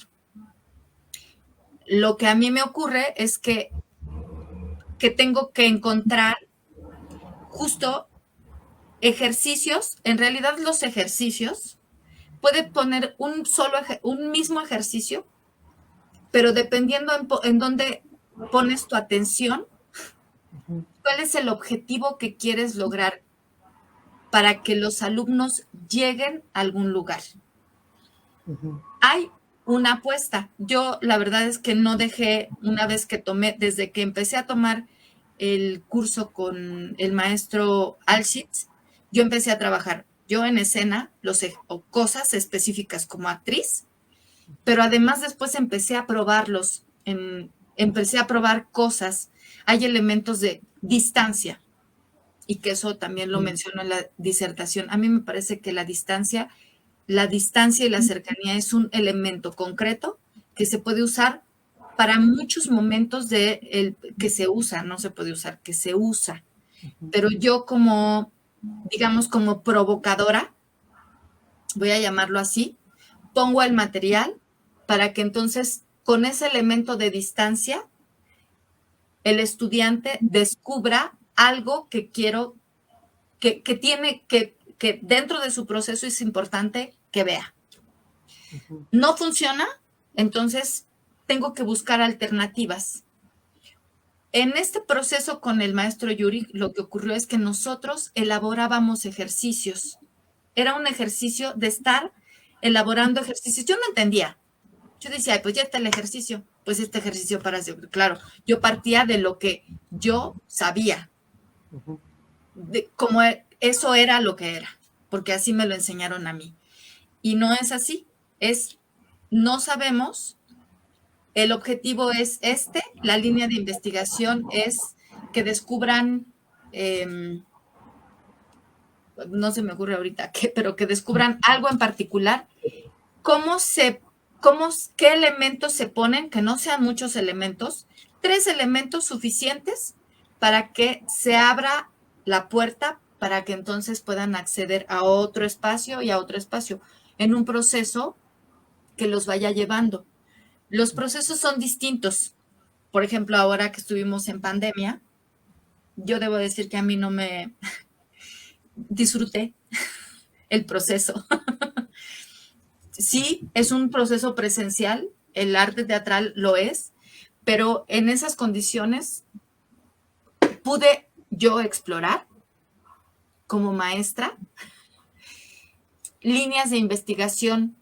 Lo que a mí me ocurre es que tengo que encontrar justo ejercicios. En realidad los ejercicios, puede poner un mismo ejercicio, pero dependiendo en dónde pones tu atención, cuál es el objetivo que quieres lograr para que los alumnos lleguen a algún lugar. Hay una apuesta. Yo la verdad es que no dejé, una vez que desde que empecé a tomar el curso con el maestro Alshitz, yo empecé a trabajar yo en escena, o cosas específicas como actriz, pero además después empecé a probarlos, empecé a probar cosas. Hay elementos de distancia, y que eso también lo menciono en la disertación. A mí me parece que la distancia y la cercanía es un elemento concreto que se puede usar para muchos momentos que se usa, no se puede usar, que se usa. Pero yo como, digamos, como provocadora, voy a llamarlo así, pongo el material para que entonces con ese elemento de distancia el estudiante descubra algo que quiero, que tiene, que dentro de su proceso es importante que vea. No funciona, entonces tengo que buscar alternativas. En este proceso con el maestro Yuri, lo que ocurrió es que nosotros elaborábamos ejercicios. Era un ejercicio de estar elaborando ejercicios. Yo no entendía. Yo decía, pues ya está el ejercicio. Pues este ejercicio para hacer. Claro, yo partía de lo que yo sabía. Como eso era lo que era, porque así me lo enseñaron a mí. Y no es así. No sabemos. El objetivo es la línea de investigación es que descubran, no se me ocurre ahorita qué, pero que descubran algo en particular, qué elementos se ponen, que no sean muchos elementos, 3 elementos suficientes para que se abra la puerta para que entonces puedan acceder a otro espacio y a otro espacio en un proceso que los vaya llevando. Los procesos son distintos. Por ejemplo, ahora que estuvimos en pandemia, yo debo decir que a mí no me disfruté el proceso. Sí, es un proceso presencial, el arte teatral lo es, pero en esas condiciones pude yo explorar como maestra líneas de investigación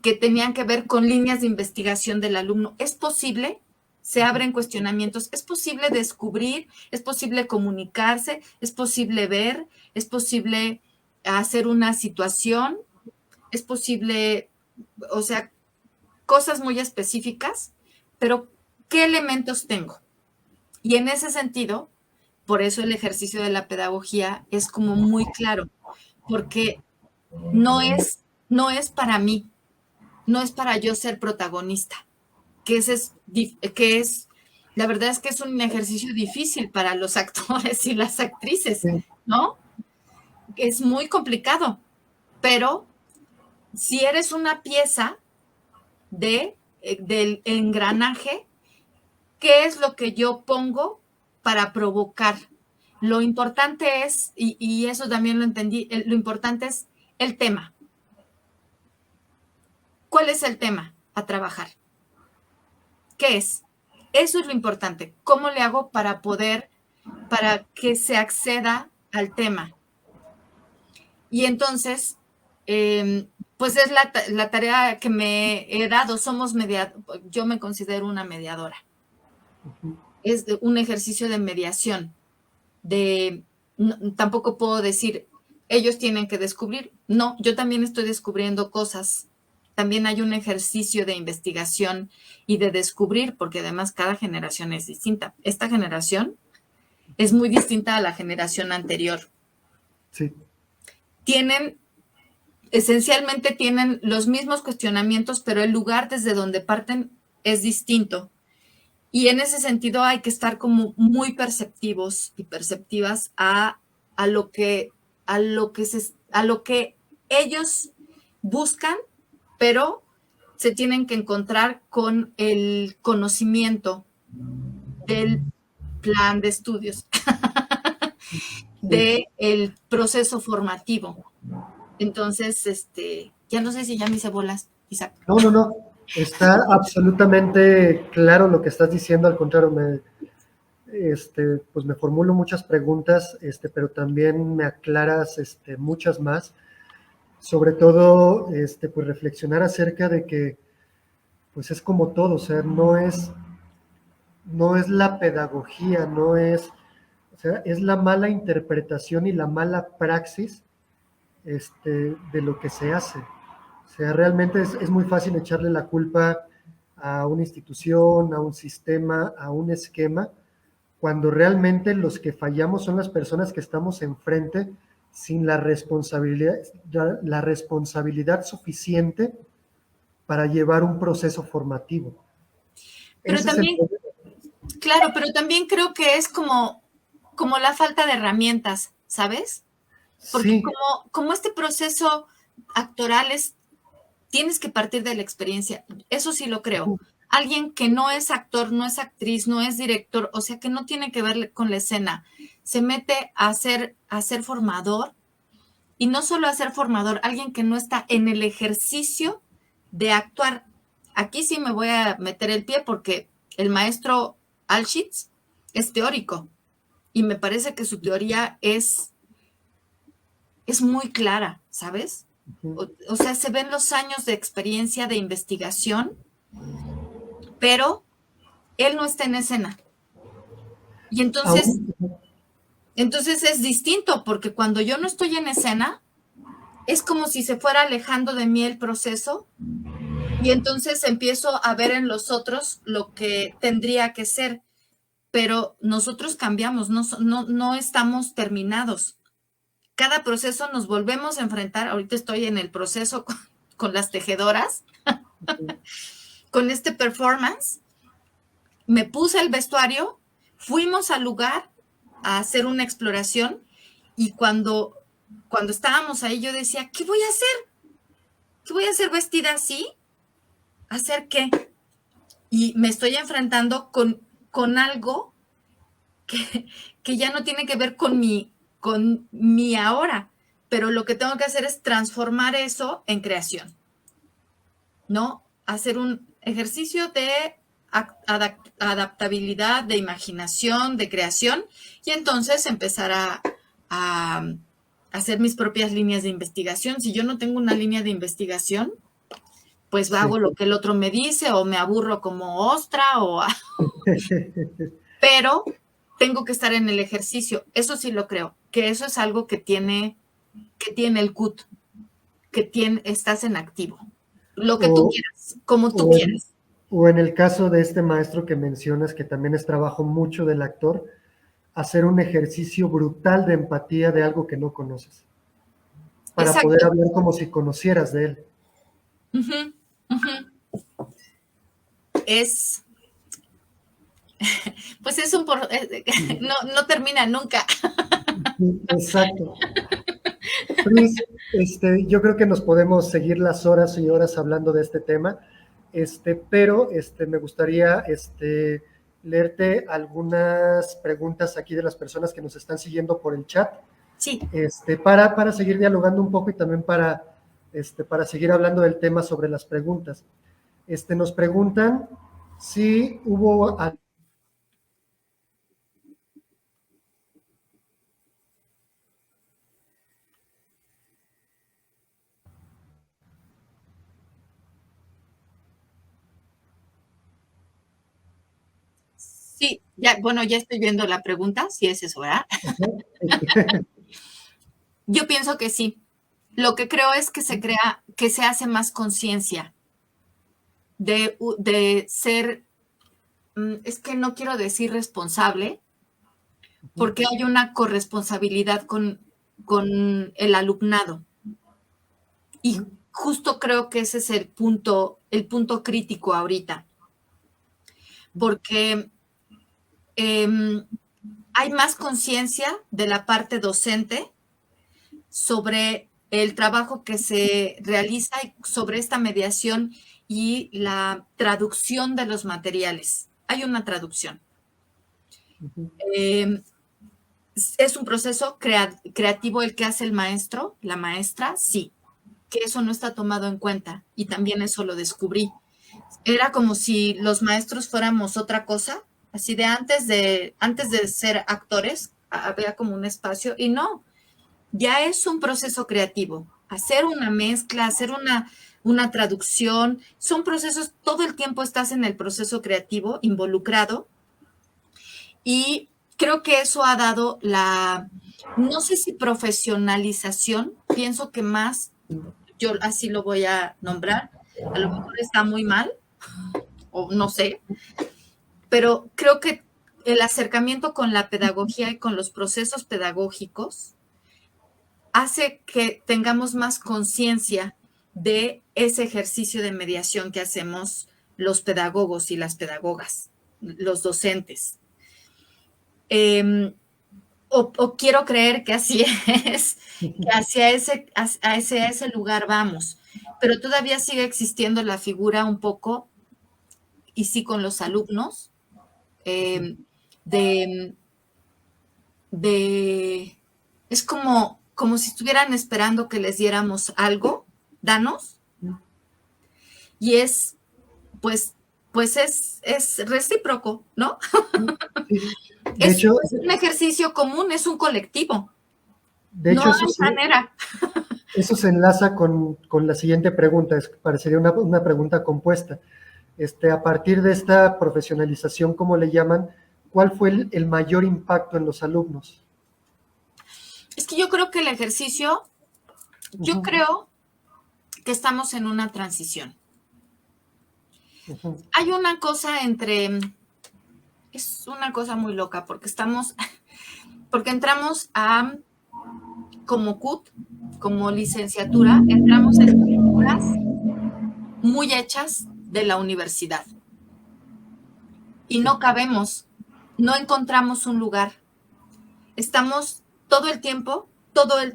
que tenían que ver con líneas de investigación del alumno. ¿Es posible? Se abren cuestionamientos. ¿Es posible descubrir? ¿Es posible comunicarse? ¿Es posible ver? ¿Es posible hacer una situación? ¿Es posible, o sea, cosas muy específicas? Pero, ¿qué elementos tengo? Y en ese sentido, por eso el ejercicio de la pedagogía es como muy claro, porque no es para mí, no es para yo ser protagonista, que es la verdad es que es un ejercicio difícil para los actores y las actrices, Sí, ¿no? Es muy complicado, pero si eres una pieza del engranaje, ¿qué es lo que yo pongo para provocar? Lo importante es, y eso también lo entendí, lo importante es el tema. ¿Cuál es el tema a trabajar? ¿Qué es? Eso es lo importante. ¿Cómo le hago para que se acceda al tema? Y entonces, pues es la tarea que me he dado. Yo me considero una mediadora. Es un ejercicio de mediación. Tampoco puedo decir, ellos tienen que descubrir. No, yo también estoy descubriendo cosas. También hay un ejercicio de investigación y de descubrir, porque además cada generación es distinta. Esta generación es muy distinta a la generación anterior. sí. Esencialmente tienen los mismos cuestionamientos, pero el lugar desde donde parten es distinto. Y en ese sentido hay que estar como muy perceptivos y perceptivas a lo que, a lo que, a lo que ellos buscan, pero se tienen que encontrar con el conocimiento del plan de estudios, Sí. del proceso formativo. Entonces, ya no sé si ya me hice bolas, Isaac. No, no, no. Está absolutamente claro lo que estás diciendo. Al contrario, pues me formulo muchas preguntas, pero también me aclaras muchas más. Sobre todo, pues reflexionar acerca de que, pues es como todo, o sea, no es la pedagogía, o sea, es la mala interpretación y la mala praxis de lo que se hace. O sea, realmente es muy fácil echarle la culpa a una institución, a un sistema, a un esquema, cuando realmente los que fallamos son las personas que estamos enfrente sin la responsabilidad suficiente para llevar un proceso formativo. Pero Ese es el también, problema. claro, pero también creo que es como la falta de herramientas, ¿sabes? Porque Sí, como este proceso actoral tienes que partir de la experiencia, eso sí lo creo. Alguien que no es actor, no es actriz, no es director, o sea, que no tiene que ver con la escena, se mete a ser formador, y no solo a ser formador, alguien que no está en el ejercicio de actuar. Aquí sí me voy a meter el pie porque el maestro Alschitz es teórico y me parece que su teoría es muy clara, ¿sabes? O sea, se ven los años de experiencia de investigación, pero él no está en escena. Y aún, entonces es distinto, porque cuando yo no estoy en escena, es como si se fuera alejando de mí el proceso y entonces empiezo a ver en los otros lo que tendría que ser, pero nosotros cambiamos, no estamos terminados. Cada proceso nos volvemos a enfrentar. Ahorita estoy en el proceso con las tejedoras, con este performance. Me puse el vestuario, fuimos al lugar a hacer una exploración y cuando estábamos ahí yo decía, ¿qué voy a hacer? ¿Qué voy a hacer vestida así? ¿Hacer qué? Y me estoy enfrentando con algo que ya no tiene que ver con mi ahora, pero lo que tengo que hacer es transformar eso en creación, ¿no? Hacer un ejercicio de adaptabilidad, de imaginación, de creación, y entonces empezar a hacer mis propias líneas de investigación. Si yo no tengo una línea de investigación, pues sí. hago lo que el otro me dice o me aburro como ostra, pero tengo que estar en el ejercicio. Eso sí lo creo, que eso es algo que tiene el CUT, estás en activo. Lo que tú O, quieras, como tú o, en, quieras. o en el caso de este maestro que mencionas, que también es trabajo mucho del actor, hacer un ejercicio brutal de empatía de algo que no conoces, para poder Exacto. hablar como si conocieras de él. Uh -huh, uh -huh. Es, Pues es no, no termina nunca. Exacto. Pris, yo creo que nos podemos seguir las horas y horas hablando de este tema, pero me gustaría leerte algunas preguntas aquí de las personas que nos están siguiendo por el chat, Sí. para seguir dialogando un poco y también para seguir hablando del tema sobre las preguntas. Nos preguntan si hubo... Sí, ya, bueno, ya estoy viendo la pregunta, si es eso, ¿verdad? Yo pienso que sí. Lo que creo es que que se hace más conciencia de ser, es que no quiero decir responsable, porque hay una corresponsabilidad con el alumnado. Y justo creo que ese es el punto crítico ahorita. Porque hay más conciencia de la parte docente sobre el trabajo que se realiza y sobre esta mediación y la traducción de los materiales. Hay una traducción. ¿Es un proceso creativo el que hace el maestro, la maestra? Sí, que eso no está tomado en cuenta y también eso lo descubrí. Era como si los maestros fuéramos otra cosa, así de antes de ser actores, había como un espacio y no, ya es un proceso creativo. Hacer una mezcla, hacer una traducción, son procesos, todo el tiempo estás en el proceso creativo involucrado y creo que eso ha dado no sé si profesionalización, pienso que más, yo así lo voy a nombrar, a lo mejor está muy mal, o no sé, pero creo que el acercamiento con la pedagogía y con los procesos pedagógicos hace que tengamos más conciencia de ese ejercicio de mediación que hacemos los pedagogos y las pedagogas, los docentes. O quiero creer que así es, que hacia ese lugar vamos, pero todavía sigue existiendo la figura un poco, y sí con los alumnos, de es como si estuvieran esperando que les diéramos algo, danos, y pues, es recíproco, ¿no? De hecho, Es un ejercicio común, es un colectivo. de No hecho hay manera. eso se enlaza con la siguiente pregunta, parecería una pregunta compuesta. A partir de esta profesionalización, como le llaman, ¿cuál fue el mayor impacto en los alumnos? Es que yo creo que el ejercicio, yo creo que estamos en una transición. Hay una cosa es una cosa muy loca, porque entramos como CUT, como licenciatura, entramos en estructuras muy hechas de la universidad. Y no cabemos, no encontramos un lugar. Estamos todo el tiempo,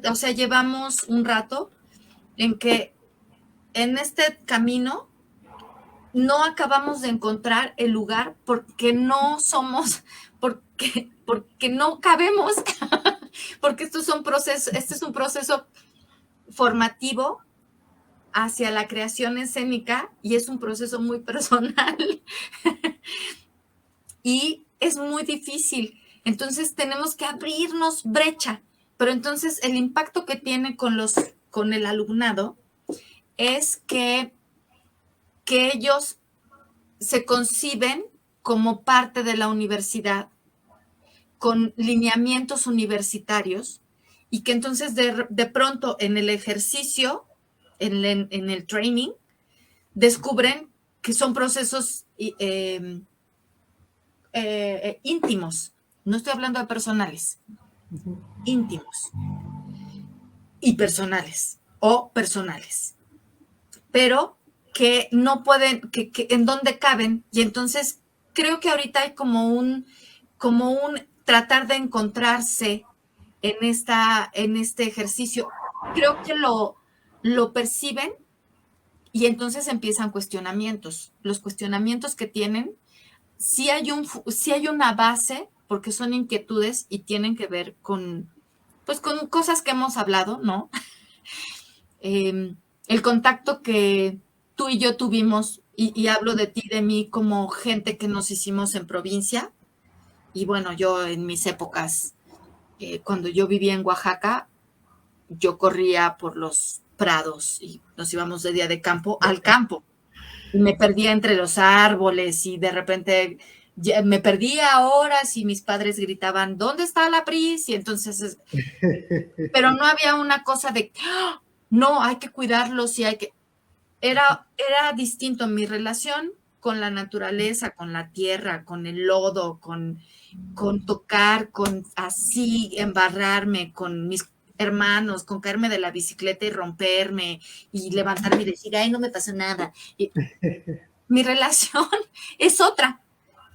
o sea, llevamos un rato en que en este camino no acabamos de encontrar el lugar porque no somos, porque no cabemos, porque este es un proceso formativo hacia la creación escénica y es un proceso muy personal y es muy difícil. Entonces tenemos que abrirnos brecha, pero entonces el impacto que tiene con el alumnado es que ellos se conciben como parte de la universidad, con lineamientos universitarios, y que entonces de pronto en el ejercicio, en el training, descubren que son procesos íntimos. No estoy hablando de personales, íntimos y personales o personales, pero que no pueden, que en dónde caben, y entonces creo que ahorita hay como un tratar de encontrarse en este ejercicio. Creo que lo perciben y entonces empiezan cuestionamientos. Los cuestionamientos que tienen, sí hay una base, porque son inquietudes y tienen que ver con, pues, con cosas que hemos hablado, ¿no? El contacto que tú y yo tuvimos, y hablo de ti, de mí, como gente que nos hicimos en provincia. Y bueno, yo en mis épocas, cuando yo vivía en Oaxaca, yo corría por los prados y nos íbamos de día de campo al campo. Y me perdía entre los árboles y de repente me perdía horas y mis padres gritaban, ¿dónde está la Pris? Y entonces, pero no había una cosa de, ¡ah! No, hay que cuidarlos y hay que... Era distinto mi relación con la naturaleza, con la tierra, con el lodo, con tocar, con así embarrarme, con mis hermanos, con caerme de la bicicleta y romperme y levantarme y decir, ay, no me pasó nada. Y mi relación es otra.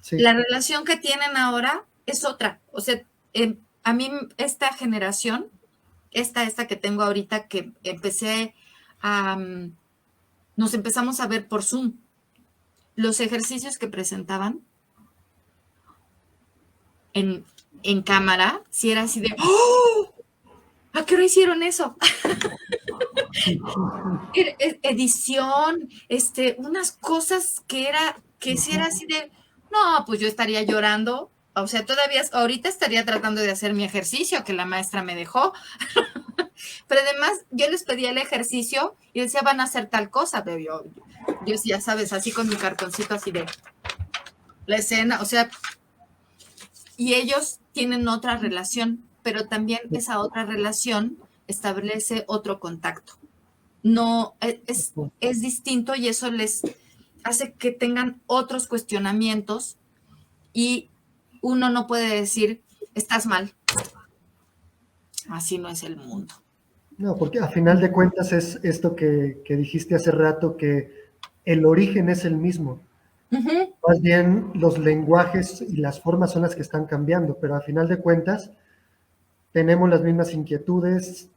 Sí. La relación que tienen ahora es otra. O sea, a mí esta generación, esta que tengo ahorita, que empecé a... nos empezamos a ver por Zoom. Los ejercicios que presentaban en cámara, si era así de, ¡oh! ¿A qué hora hicieron eso? Edición, unas cosas que si era así de, no, pues yo estaría llorando. O sea, todavía, ahorita estaría tratando de hacer mi ejercicio que la maestra me dejó. Pero además, yo les pedía el ejercicio y decía, van a hacer tal cosa, pero yo ya sabes, así con mi cartoncito así de la escena, o sea, y ellos tienen otra relación, pero también esa otra relación establece otro contacto. No, es distinto y eso les hace que tengan otros cuestionamientos y uno no puede decir, estás mal. Así no es el mundo. No, porque a final de cuentas es esto que dijiste hace rato, que el origen es el mismo. Uh-huh. Más bien los lenguajes y las formas son las que están cambiando, pero a final de cuentas tenemos las mismas inquietudes,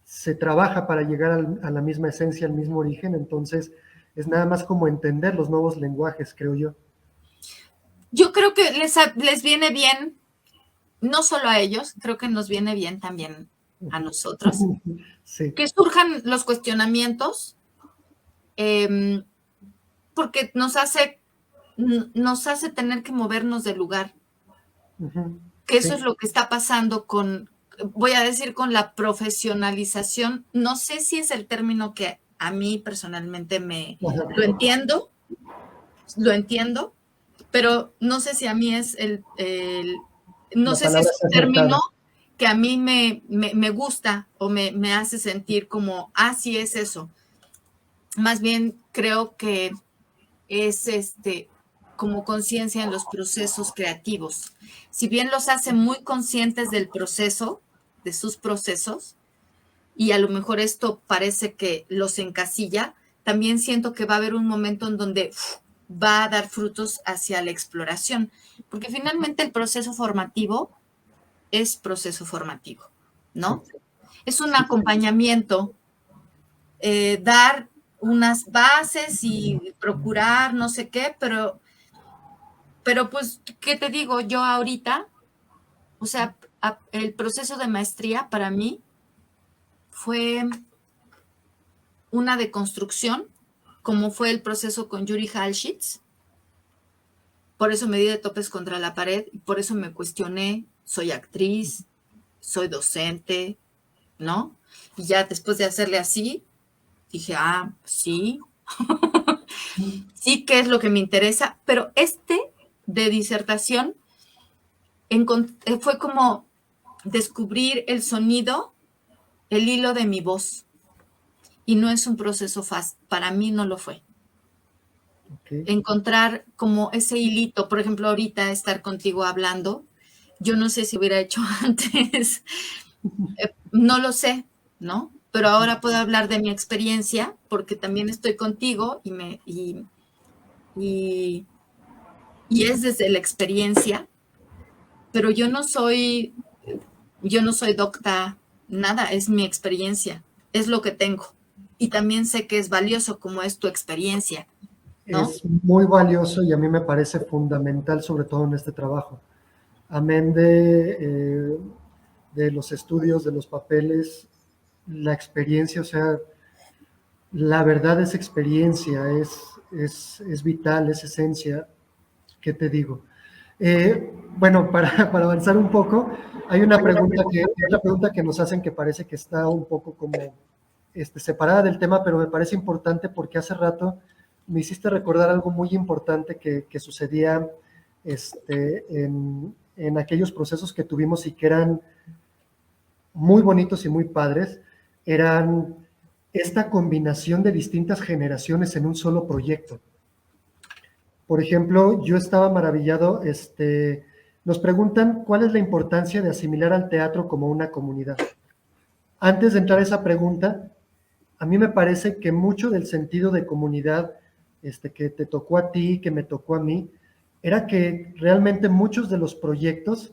se trabaja para llegar a la misma esencia, al mismo origen, entonces es nada más como entender los nuevos lenguajes, creo yo. Yo creo que les viene bien, no solo a ellos, creo que nos viene bien también a nosotros, Sí. que surjan los cuestionamientos, porque nos hace tener que movernos del lugar. Uh-huh. Que eso es lo que está pasando con, voy a decir, con la profesionalización. No sé si es el término que a mí personalmente lo entiendo, pero no sé si a mí es no sé si es un término que a mí me gusta o me hace sentir como, sí es eso. Más bien creo que es como conciencia en los procesos creativos. Si bien los hace muy conscientes del proceso, de sus procesos, y a lo mejor esto parece que los encasilla, también siento que va a haber un momento en donde va a dar frutos hacia la exploración, porque finalmente el proceso formativo es proceso formativo, ¿no? Es un acompañamiento, dar unas bases y procurar no sé qué, pero pues, ¿qué te digo? Yo ahorita, o sea, el proceso de maestría para mí fue una deconstrucción, como fue el proceso con Yuri Halshitz. Por eso me di de topes contra la pared, y por eso me cuestioné, soy actriz, soy docente, ¿no? Y ya después de hacerle así, dije, sí, sí que es lo que me interesa, pero de disertación fue como descubrir el sonido, el hilo de mi voz. Y no es un proceso fácil, para mí no lo fue. Okay. Encontrar como ese hilito, por ejemplo, ahorita estar contigo hablando, yo no sé si hubiera hecho antes, no lo sé, ¿no? Pero ahora puedo hablar de mi experiencia porque también estoy contigo y y es desde la experiencia, pero yo no soy docta, nada, es mi experiencia, es lo que tengo. Y también sé que es valioso como es tu experiencia, ¿no? Es muy valioso y a mí me parece fundamental, sobre todo en este trabajo. Amén de los estudios, de los papeles, la experiencia, o sea, la verdad es experiencia, es vital, es esencia. ¿Qué te digo? Bueno, para avanzar un poco, hay otra pregunta que nos hacen que parece que está un poco como separada del tema, pero me parece importante porque hace rato me hiciste recordar algo muy importante que sucedía en aquellos procesos que tuvimos y que eran muy bonitos y muy padres, eran esta combinación de distintas generaciones en un solo proyecto. Por ejemplo, yo estaba maravillado, nos preguntan cuál es la importancia de asimilar al teatro como una comunidad. Antes de entrar a esa pregunta, a mí me parece que mucho del sentido de comunidad que te tocó a ti, que me tocó a mí, era que realmente muchos de los proyectos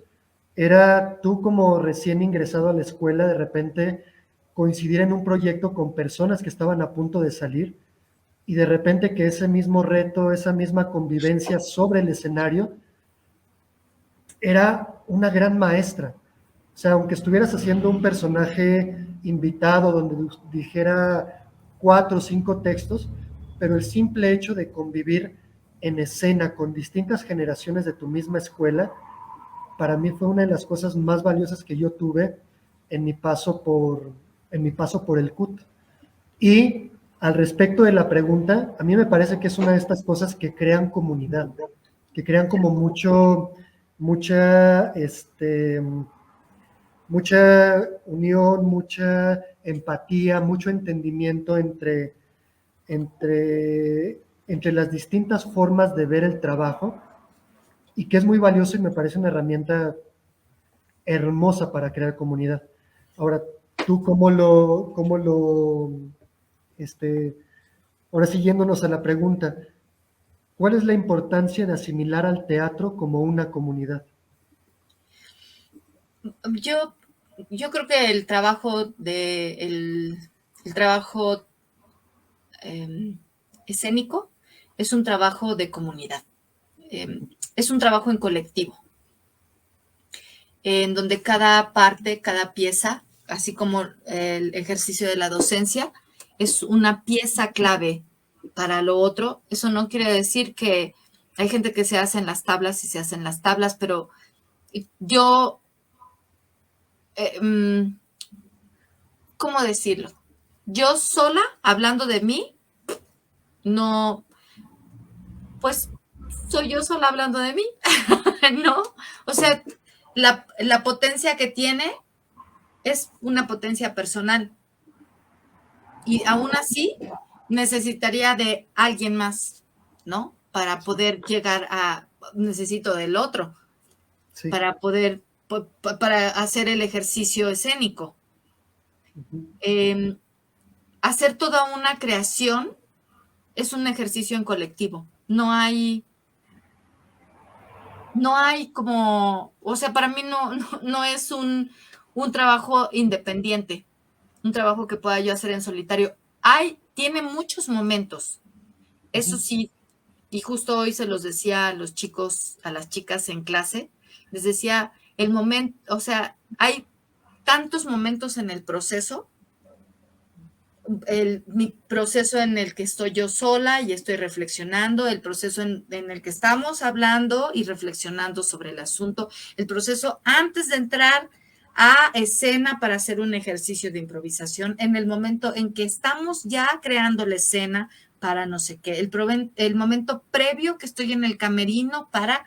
era tú como recién ingresado a la escuela, de repente coincidir en un proyecto con personas que estaban a punto de salir y de repente que ese mismo reto, esa misma convivencia sobre el escenario era una gran maestra. O sea, aunque estuvieras haciendo un personaje invitado donde dijera 4 o 5 textos, pero el simple hecho de convivir en escena con distintas generaciones de tu misma escuela, para mí fue una de las cosas más valiosas que yo tuve en mi paso por el CUT. Y al respecto de la pregunta, a mí me parece que es una de estas cosas que crean comunidad, que crean como mucha, mucha unión, mucha empatía, mucho entendimiento entre las distintas formas de ver el trabajo y que es muy valioso y me parece una herramienta hermosa para crear comunidad. Ahora, ¿tú este, ahora siguiéndonos a la pregunta, ¿cuál es la importancia de asimilar al teatro como una comunidad? Yo, yo creo que el trabajo escénico es un trabajo de comunidad, es un trabajo en colectivo, en donde cada parte, cada pieza, así como el ejercicio de la docencia, es una pieza clave para lo otro. Eso no quiere decir que hay gente que se hace en las tablas y se hacen las tablas, pero yo, ¿cómo decirlo? Yo sola, hablando de mí, no, pues soy yo sola hablando de mí, ¿no? O sea, la potencia que tiene es una potencia personal y aún así necesitaría de alguien más, ¿no? Para poder llegar a, necesito del otro, Sí. para poder, para hacer el ejercicio escénico. Uh-huh. Hacer toda una creación es un ejercicio en colectivo. No hay como, o sea, para mí no es un trabajo independiente, un trabajo que pueda yo hacer en solitario. Tiene muchos momentos, eso sí, y justo hoy se los decía a los chicos, a las chicas en clase, les decía, el momento, o sea, hay tantos momentos en el proceso, mi proceso en el que estoy yo sola y estoy reflexionando, el proceso en el que estamos hablando y reflexionando sobre el asunto, el proceso antes de entrar a escena para hacer un ejercicio de improvisación, en el momento en que estamos ya creando la escena para no sé qué, el momento previo que estoy en el camerino para,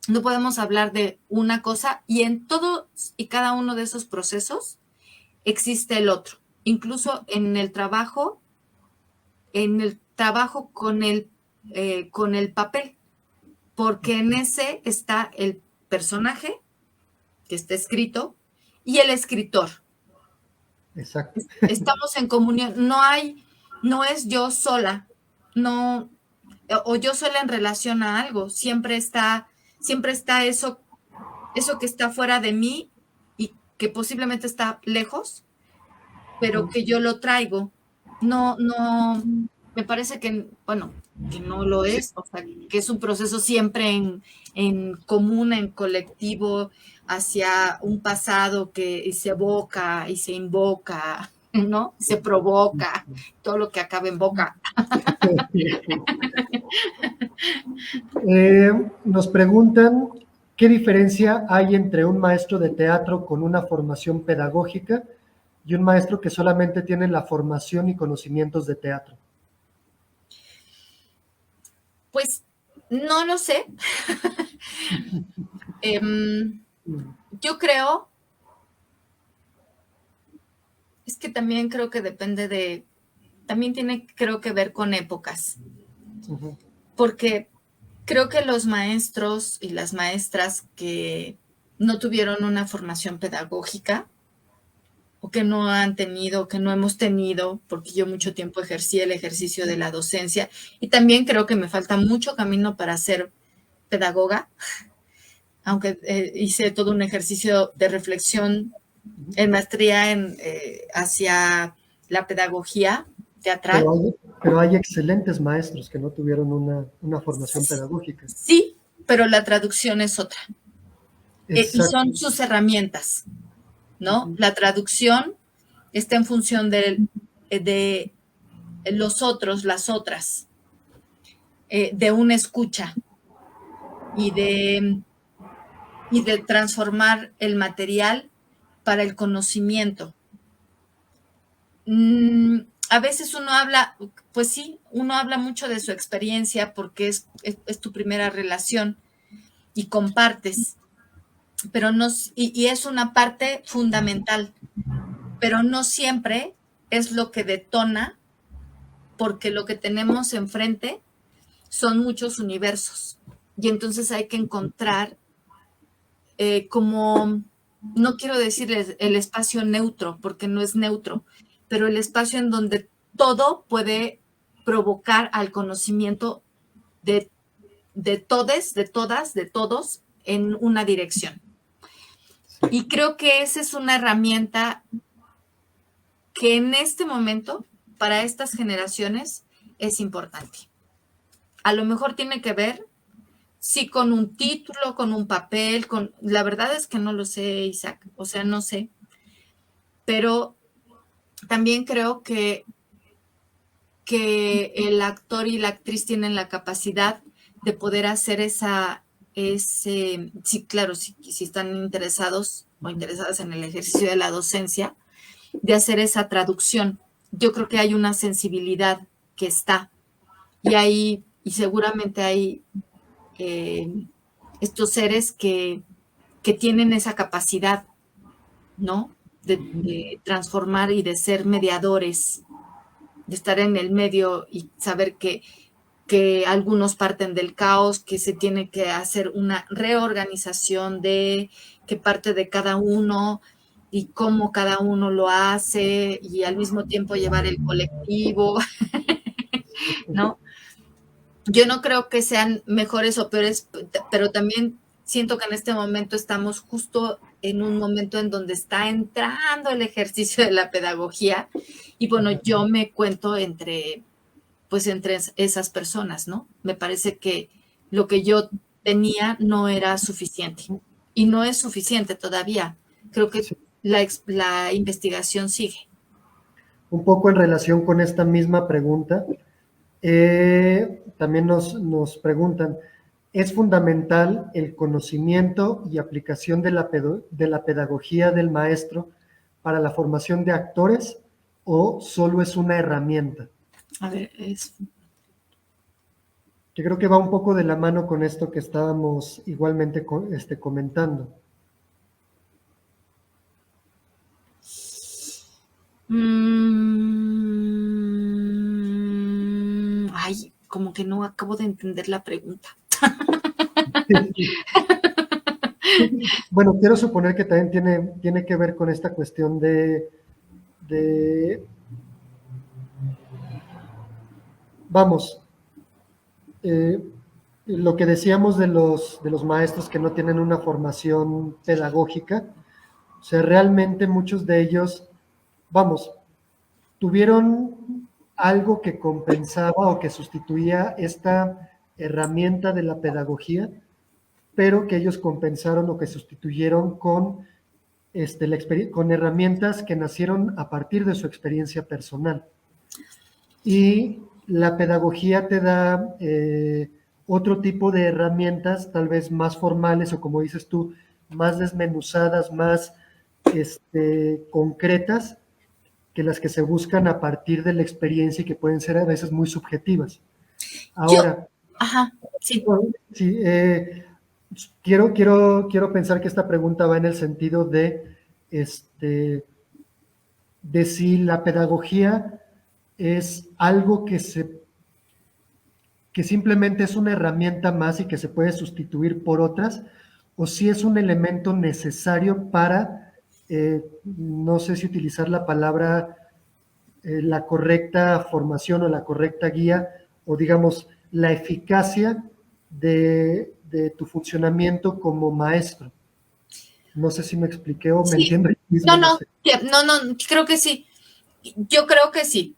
no podemos hablar de una cosa y en todos y cada uno de esos procesos existe el otro. Incluso en el trabajo con el papel, porque en ese está el personaje que está escrito y el escritor. Exacto. Estamos en comunión, no es yo sola, no, o yo sola en relación a algo, siempre está eso que está fuera de mí y que posiblemente está lejos, pero que yo lo traigo. No, me parece que, bueno, que no lo Sí, es, o sea, que es un proceso siempre en común, en colectivo, hacia un pasado que se evoca y se invoca, ¿no? Se provoca, todo lo que acaba en boca. Nos preguntan qué diferencia hay entre un maestro de teatro con una formación pedagógica y un maestro que solamente tiene la formación y conocimientos de teatro. Pues no lo sé. Yo creo, es que también creo que depende también tiene creo que ver con épocas, Ujú. porque creo que los maestros y las maestras que no tuvieron una formación pedagógica o que no han tenido, que no hemos tenido, porque yo mucho tiempo ejercí el ejercicio de la docencia y también creo que me falta mucho camino para ser pedagoga, aunque hice todo un ejercicio de reflexión en maestría hacia la pedagogía teatral. Pero hay excelentes maestros que no tuvieron una formación pedagógica. Sí, pero la traducción es otra. Y Exacto. son sus herramientas, ¿no? La traducción está en función de los otros, las otras, de una escucha y de, y de transformar el material para el conocimiento. A veces uno habla, pues sí, uno habla mucho de su experiencia porque es tu primera relación y compartes, pero no, y es una parte fundamental, pero no siempre es lo que detona, porque lo que tenemos enfrente son muchos universos. Y entonces hay que encontrar como, no quiero decir el espacio neutro, porque no es neutro, pero el espacio en donde todo puede provocar al conocimiento de, de todes, de todas, de todos en una dirección. Y creo que esa es una herramienta que en este momento, para estas generaciones, es importante. A lo mejor tiene que ver, sí, con un título, con un papel, la verdad es que no lo sé, Isaac, o sea, no sé, pero también creo que el actor y la actriz tienen la capacidad de poder hacer sí, claro, si están interesados o interesadas en el ejercicio de la docencia, de hacer esa traducción. Yo creo que hay una sensibilidad que está, y seguramente hay eh, estos seres que tienen esa capacidad, ¿no? De transformar y de ser mediadores, de estar en el medio y saber que algunos parten del caos, que se tiene que hacer una reorganización de qué parte de cada uno y cómo cada uno lo hace y al mismo tiempo llevar el colectivo, ¿no? Yo no creo que sean mejores o peores, pero también siento que en este momento estamos justo en un momento en donde está entrando el ejercicio de la pedagogía y bueno, yo me cuento pues entre esas personas, ¿no? Me parece que lo que yo tenía no era suficiente y no es suficiente todavía. Creo que Sí. la investigación sigue. Un poco en relación con esta misma pregunta, también nos preguntan, ¿es fundamental el conocimiento y aplicación de la pedagogía del maestro para la formación de actores o solo es una herramienta? A ver, Yo creo que va un poco de la mano con esto que estábamos igualmente comentando. Ay, como que no acabo de entender la pregunta. Bueno, quiero suponer que también tiene que ver con esta cuestión de vamos, lo que decíamos de los maestros que no tienen una formación pedagógica, o sea, realmente muchos de ellos, vamos, tuvieron algo que compensaba o que sustituía esta herramienta de la pedagogía, pero que ellos compensaron o que sustituyeron con, con herramientas que nacieron a partir de su experiencia personal. Y la pedagogía te da otro tipo de herramientas, tal vez más formales o como dices tú, más desmenuzadas, más concretas, que las que se buscan a partir de la experiencia y que pueden ser a veces muy subjetivas. Ahora, sí. Sí, quiero pensar que esta pregunta va en el sentido de si la pedagogía es algo que simplemente es una herramienta más y que se puede sustituir por otras, o si es un elemento necesario para, no sé si utilizar la palabra, la correcta formación o la correcta guía, o digamos, la eficacia de tu funcionamiento como maestro. No sé si me expliqué o me entiendo. No, creo que sí. Yo creo que sí.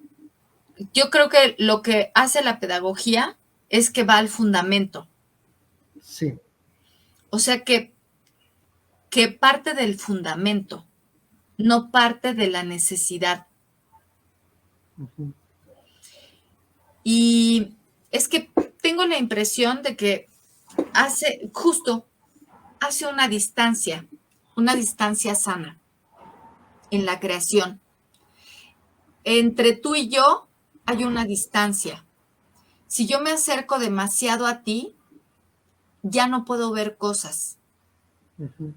Yo creo que lo que hace la pedagogía es que va al fundamento. Sí. O sea que parte del fundamento, no parte de la necesidad. Uh-huh. Y es que tengo la impresión de que hace una distancia sana en la creación. Entre tú y yo hay una distancia. Si yo me acerco demasiado a ti, ya no puedo ver cosas. Uh-huh.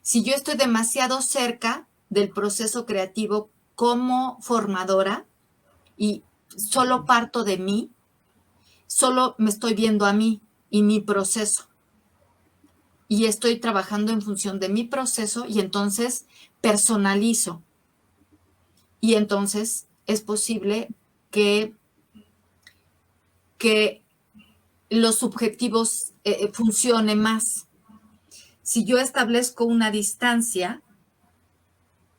Si yo estoy demasiado cerca del proceso creativo como formadora y solo parto de mí, solo me estoy viendo a mí y mi proceso. Y estoy trabajando en función de mi proceso y entonces personalizo. Y entonces es posible que los subjetivos funcionen más. Si yo establezco una distancia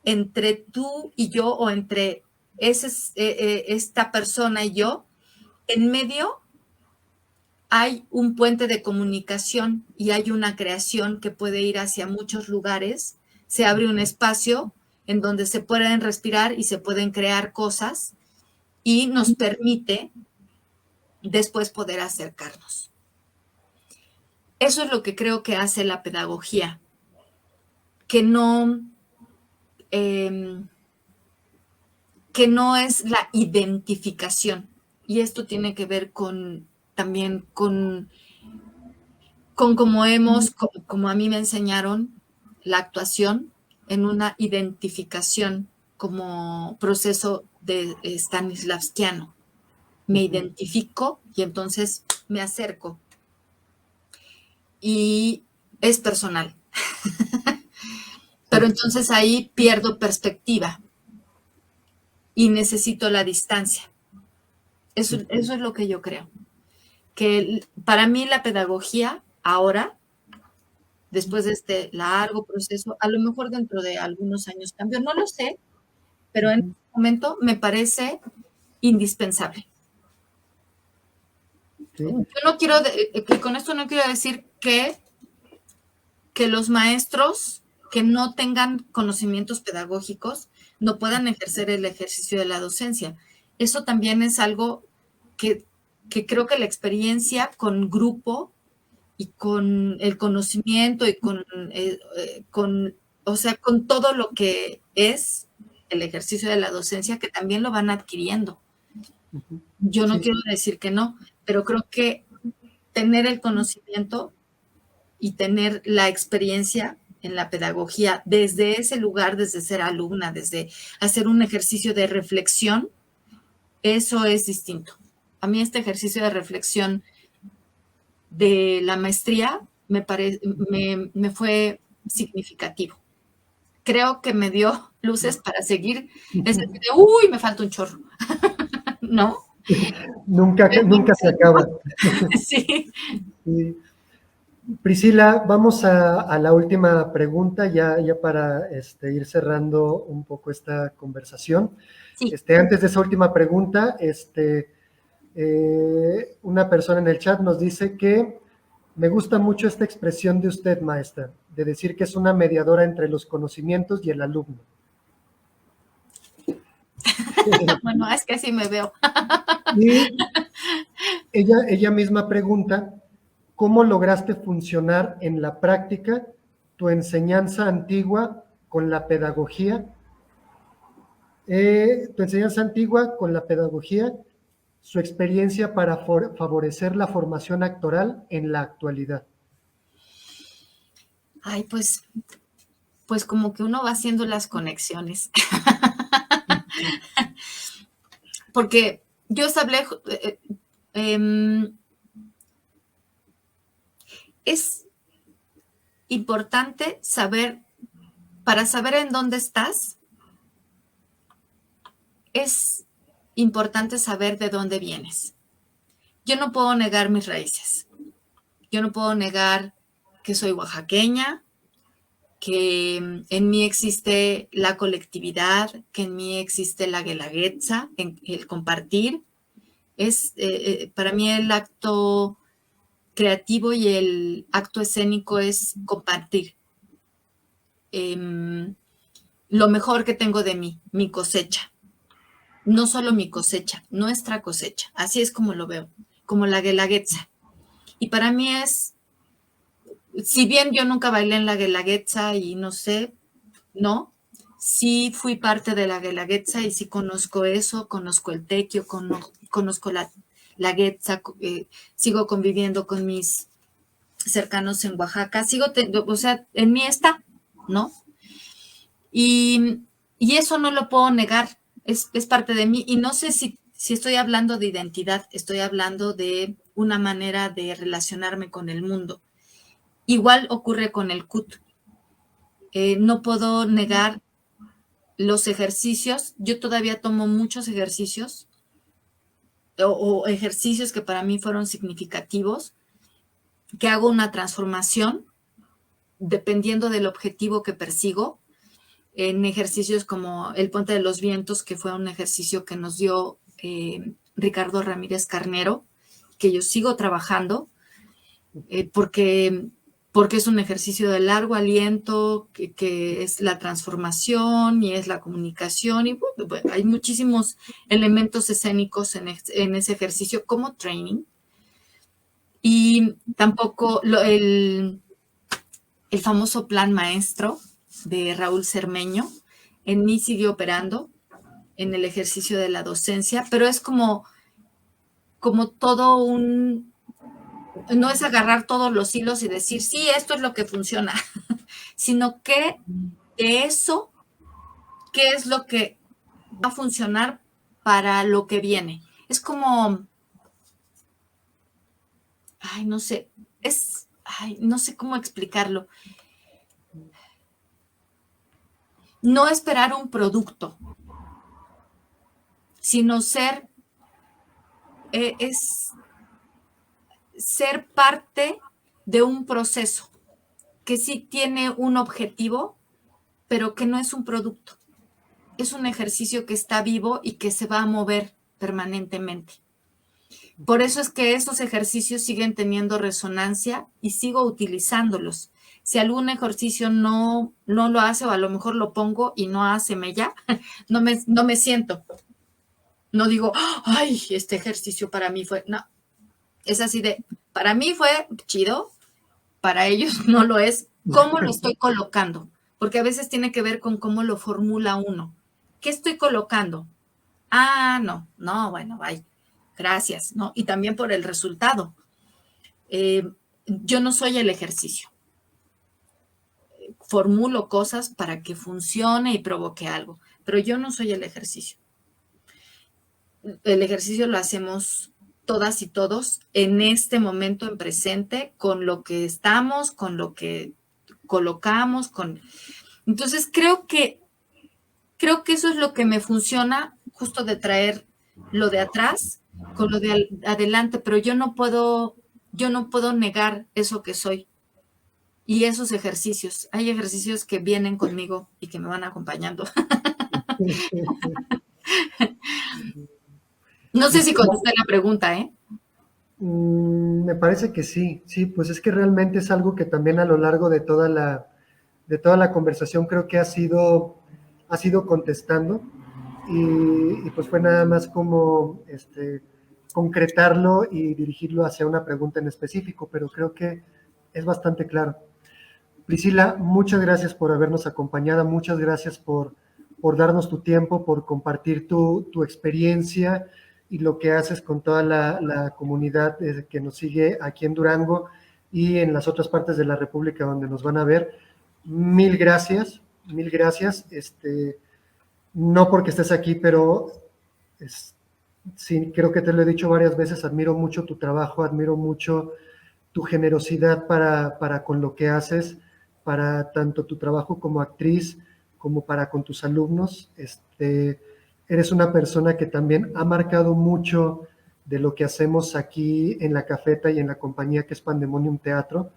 entre tú y yo o entre esta persona y yo, en medio hay un puente de comunicación y hay una creación que puede ir hacia muchos lugares. Se abre un espacio en donde se pueden respirar y se pueden crear cosas y nos permite después poder acercarnos. Eso es lo que creo que hace la pedagogía, que no es la identificación. Y esto tiene que ver también con como a mí me enseñaron la actuación en una identificación como proceso de stanislavskiano. Me identifico y entonces me acerco. Y es personal. Pero entonces ahí pierdo perspectiva y necesito la distancia. Eso es lo que yo creo. Que para mí la pedagogía ahora, después de este largo proceso, a lo mejor dentro de algunos años cambió, no lo sé, pero en este momento me parece indispensable. Sí. Yo no quiero, con esto no quiero decir que los maestros que no tengan conocimientos pedagógicos no puedan ejercer el ejercicio de la docencia. Eso también es algo que creo que la experiencia con grupo y con el conocimiento y con todo lo que es el ejercicio de la docencia, que también lo van adquiriendo. Yo no quiero decir que no, pero creo que tener el conocimiento y tener la experiencia en la pedagogía desde ese lugar, desde ser alumna, desde hacer un ejercicio de reflexión, eso es distinto. A mí este ejercicio de reflexión de la maestría me fue significativo. Creo que me dio luces para seguir. Es decir, uy, me falta un chorro, ¿no? Nunca se acaba. Sí. Sí. Priscila, vamos a la última pregunta ya para ir cerrando un poco esta conversación. Sí. Antes de esa última pregunta, una persona en el chat nos dice que me gusta mucho esta expresión de usted, maestra, de decir que es una mediadora entre los conocimientos y el alumno. Bueno, es que así me veo. Y ella misma pregunta, ¿cómo lograste funcionar en la práctica tu enseñanza antigua con la pedagogía? Tu enseñanza antigua con la pedagogía, su experiencia para favorecer la formación actoral en la actualidad. Ay, pues como que uno va haciendo las conexiones. Porque yo hablé, es importante saber, para saber en dónde estás, es importante saber de dónde vienes. Yo no puedo negar mis raíces. Yo no puedo negar que soy oaxaqueña, que en mí existe la colectividad, que en mí existe la guelaguetza, el compartir. Es para mí el acto creativo y el acto escénico es compartir. Lo mejor que tengo de mí, mi cosecha. No solo mi cosecha, nuestra cosecha. Así es como lo veo, como la guelaguetza. Y para mí es, si bien yo nunca bailé en la guelaguetza y no sé, no, sí fui parte de la guelaguetza y sí conozco eso, conozco el tequio, conozco la guetza, sigo conviviendo con mis cercanos en Oaxaca, o sea, en mí está, ¿no? Y eso no lo puedo negar, es parte de mí. Y no sé si estoy hablando de identidad, estoy hablando de una manera de relacionarme con el mundo. Igual ocurre con el CUT. No puedo negar los ejercicios. Yo todavía tomo muchos ejercicios o ejercicios que para mí fueron significativos, que hago una transformación dependiendo del objetivo que persigo, en ejercicios como el Puente de los Vientos, que fue un ejercicio que nos dio Ricardo Ramírez Carnero, que yo sigo trabajando, porque es un ejercicio de largo aliento, que es la transformación y es la comunicación, y bueno, hay muchísimos elementos escénicos en ese ejercicio como training. Y tampoco el famoso plan maestro de Raúl Cermeño, en mí sigue operando en el ejercicio de la docencia, pero es como todo no es agarrar todos los hilos y decir, sí, esto es lo que funciona, sino que de eso, ¿qué es lo que va a funcionar para lo que viene? Es como, no sé, no sé cómo explicarlo. No esperar un producto, sino ser parte de un proceso que sí tiene un objetivo, pero que no es un producto. Es un ejercicio que está vivo y que se va a mover permanentemente. Por eso es que esos ejercicios siguen teniendo resonancia y sigo utilizándolos. Si algún ejercicio no lo hace, o a lo mejor lo pongo y no hace mella, no me siento. No digo, ay, este ejercicio para mí fue, no. Es así de, para mí fue chido, para ellos no lo es. ¿Cómo lo estoy colocando? Porque a veces tiene que ver con cómo lo formula uno. ¿Qué estoy colocando? No, bueno, bye. Gracias, ¿no? Y también por el resultado. Yo no soy el ejercicio. Formulo cosas para que funcione y provoque algo, pero yo no soy el ejercicio. El ejercicio lo hacemos todas y todos en este momento en presente, con lo que estamos, con lo que colocamos, Entonces creo que eso es lo que me funciona, justo de traer lo de atrás, con lo de adelante, pero yo no puedo negar eso que soy. Y esos ejercicios, hay ejercicios que vienen conmigo y que me van acompañando. No sé si contesté la pregunta, ¿eh? Me parece que sí, sí, pues es que realmente es algo que también a lo largo de toda la conversación creo que ha sido contestando y pues fue nada más como concretarlo y dirigirlo hacia una pregunta en específico, pero creo que es bastante claro. Priscila, muchas gracias por habernos acompañado, muchas gracias por darnos tu tiempo, por compartir tu experiencia y lo que haces con toda la comunidad que nos sigue aquí en Durango y en las otras partes de la República donde nos van a ver. Mil gracias, mil gracias. No porque estés aquí, pero sí, creo que te lo he dicho varias veces, admiro mucho tu trabajo, admiro mucho tu generosidad para con lo que haces, para tanto tu trabajo como actriz, como para con tus alumnos. Eres una persona que también ha marcado mucho de lo que hacemos aquí en la Cafeta y en la compañía que es Pandemonium Teatro.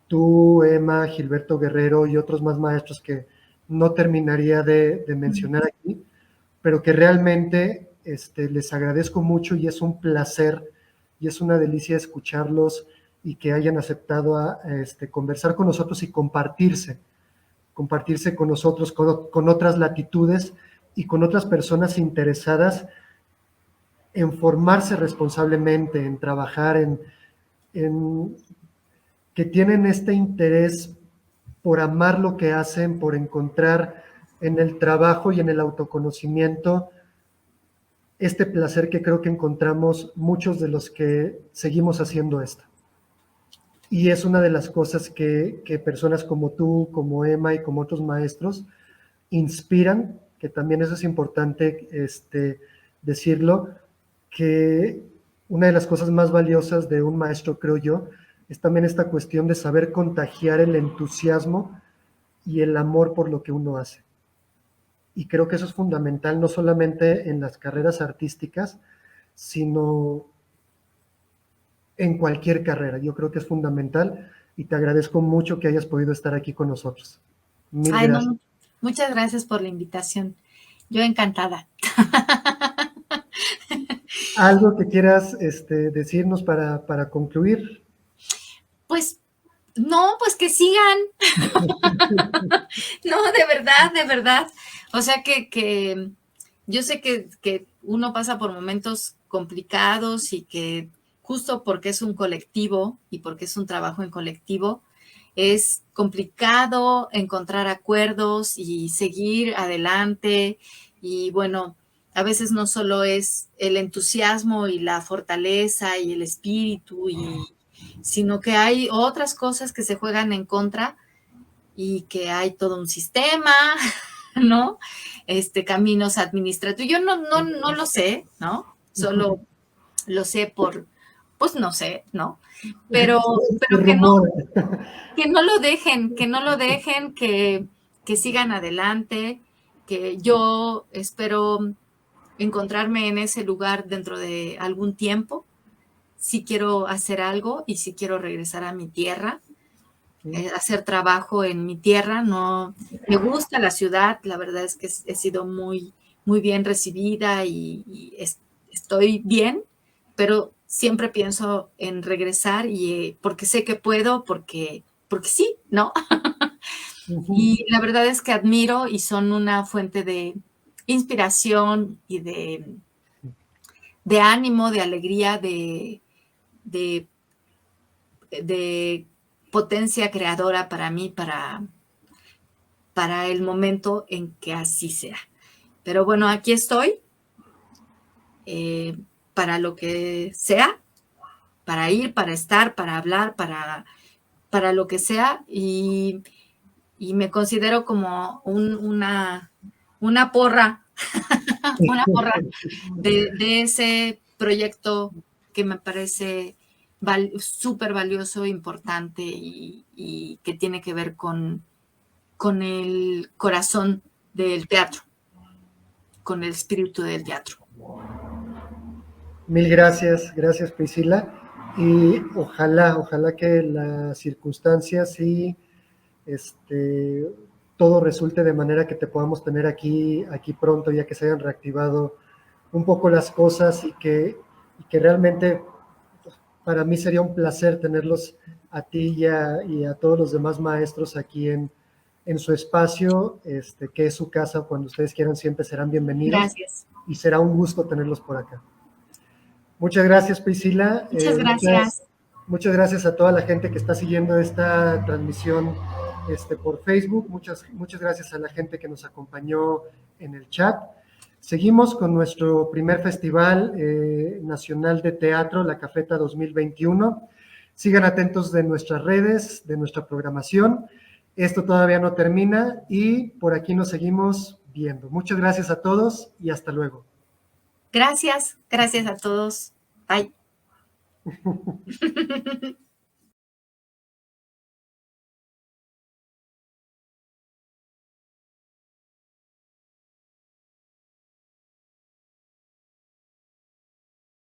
Tú, Emma, Gilberto Guerrero y otros más maestros que no terminaría de mencionar aquí, pero que realmente les agradezco mucho y es un placer y es una delicia escucharlos y que hayan aceptado conversar con nosotros y compartirse con nosotros, con otras latitudes y con otras personas interesadas en formarse responsablemente, en trabajar, en que tienen este interés por amar lo que hacen, por encontrar en el trabajo y en el autoconocimiento este placer que creo que encontramos muchos de los que seguimos haciendo esto. Y es una de las cosas que personas como tú, como Emma y como otros maestros inspiran, que también eso es importante decirlo, que una de las cosas más valiosas de un maestro, creo yo, es también esta cuestión de saber contagiar el entusiasmo y el amor por lo que uno hace. Y creo que eso es fundamental, no solamente en las carreras artísticas, sino en cualquier carrera. Yo creo que es fundamental y te agradezco mucho que hayas podido estar aquí con nosotros. Mil Ay, gracias. no, muchas gracias por la invitación. Yo encantada. ¿Algo que quieras decirnos para concluir? Pues no, pues que sigan. No, de verdad, de verdad. O sea que yo sé que uno pasa por momentos complicados y que justo porque es un colectivo y porque es un trabajo en colectivo, es complicado encontrar acuerdos y seguir adelante. Y bueno, a veces no solo es el entusiasmo y la fortaleza y el espíritu, sino que hay otras cosas que se juegan en contra y que hay todo un sistema, ¿no? Caminos administrativos. Yo no lo sé, ¿no? Solo lo sé pues no sé, ¿no? Pero Por rumor. que no lo dejen, que sigan adelante, que yo espero encontrarme en ese lugar dentro de algún tiempo, si quiero hacer algo y si quiero regresar a mi tierra, hacer trabajo en mi tierra. No me gusta la ciudad, la verdad es que he sido muy, muy bien recibida y estoy bien, pero siempre pienso en regresar y porque sé que puedo, porque sí, ¿no? Y la verdad es que admiro y son una fuente de inspiración y de ánimo, de alegría, de, de potencia creadora para mí, para el momento en que así sea. Pero bueno, aquí estoy para lo que sea, para ir, para estar, para hablar, para lo que sea, y me considero como una porra, una porra de ese proyecto que me parece súper valioso, importante y que tiene que ver con el corazón del teatro, con el espíritu del teatro. Mil gracias, gracias Priscila. Y ojalá que las circunstancias y todo resulte de manera que te podamos tener aquí pronto, ya que se hayan reactivado un poco las cosas y que realmente para mí sería un placer tenerlos a ti y a todos los demás maestros aquí en su espacio, que es su casa. Cuando ustedes quieran siempre serán bienvenidos. Gracias. Y será un gusto tenerlos por acá. Muchas gracias, Priscila. Muchas gracias. Muchas gracias a toda la gente que está siguiendo esta transmisión por Facebook. Muchas gracias a la gente que nos acompañó en el chat. Seguimos con nuestro primer Festival Nacional de Teatro, La Cafeta 2021. Sigan atentos de nuestras redes, de nuestra programación. Esto todavía no termina y por aquí nos seguimos viendo. Muchas gracias a todos y hasta luego. Gracias a todos. Bye.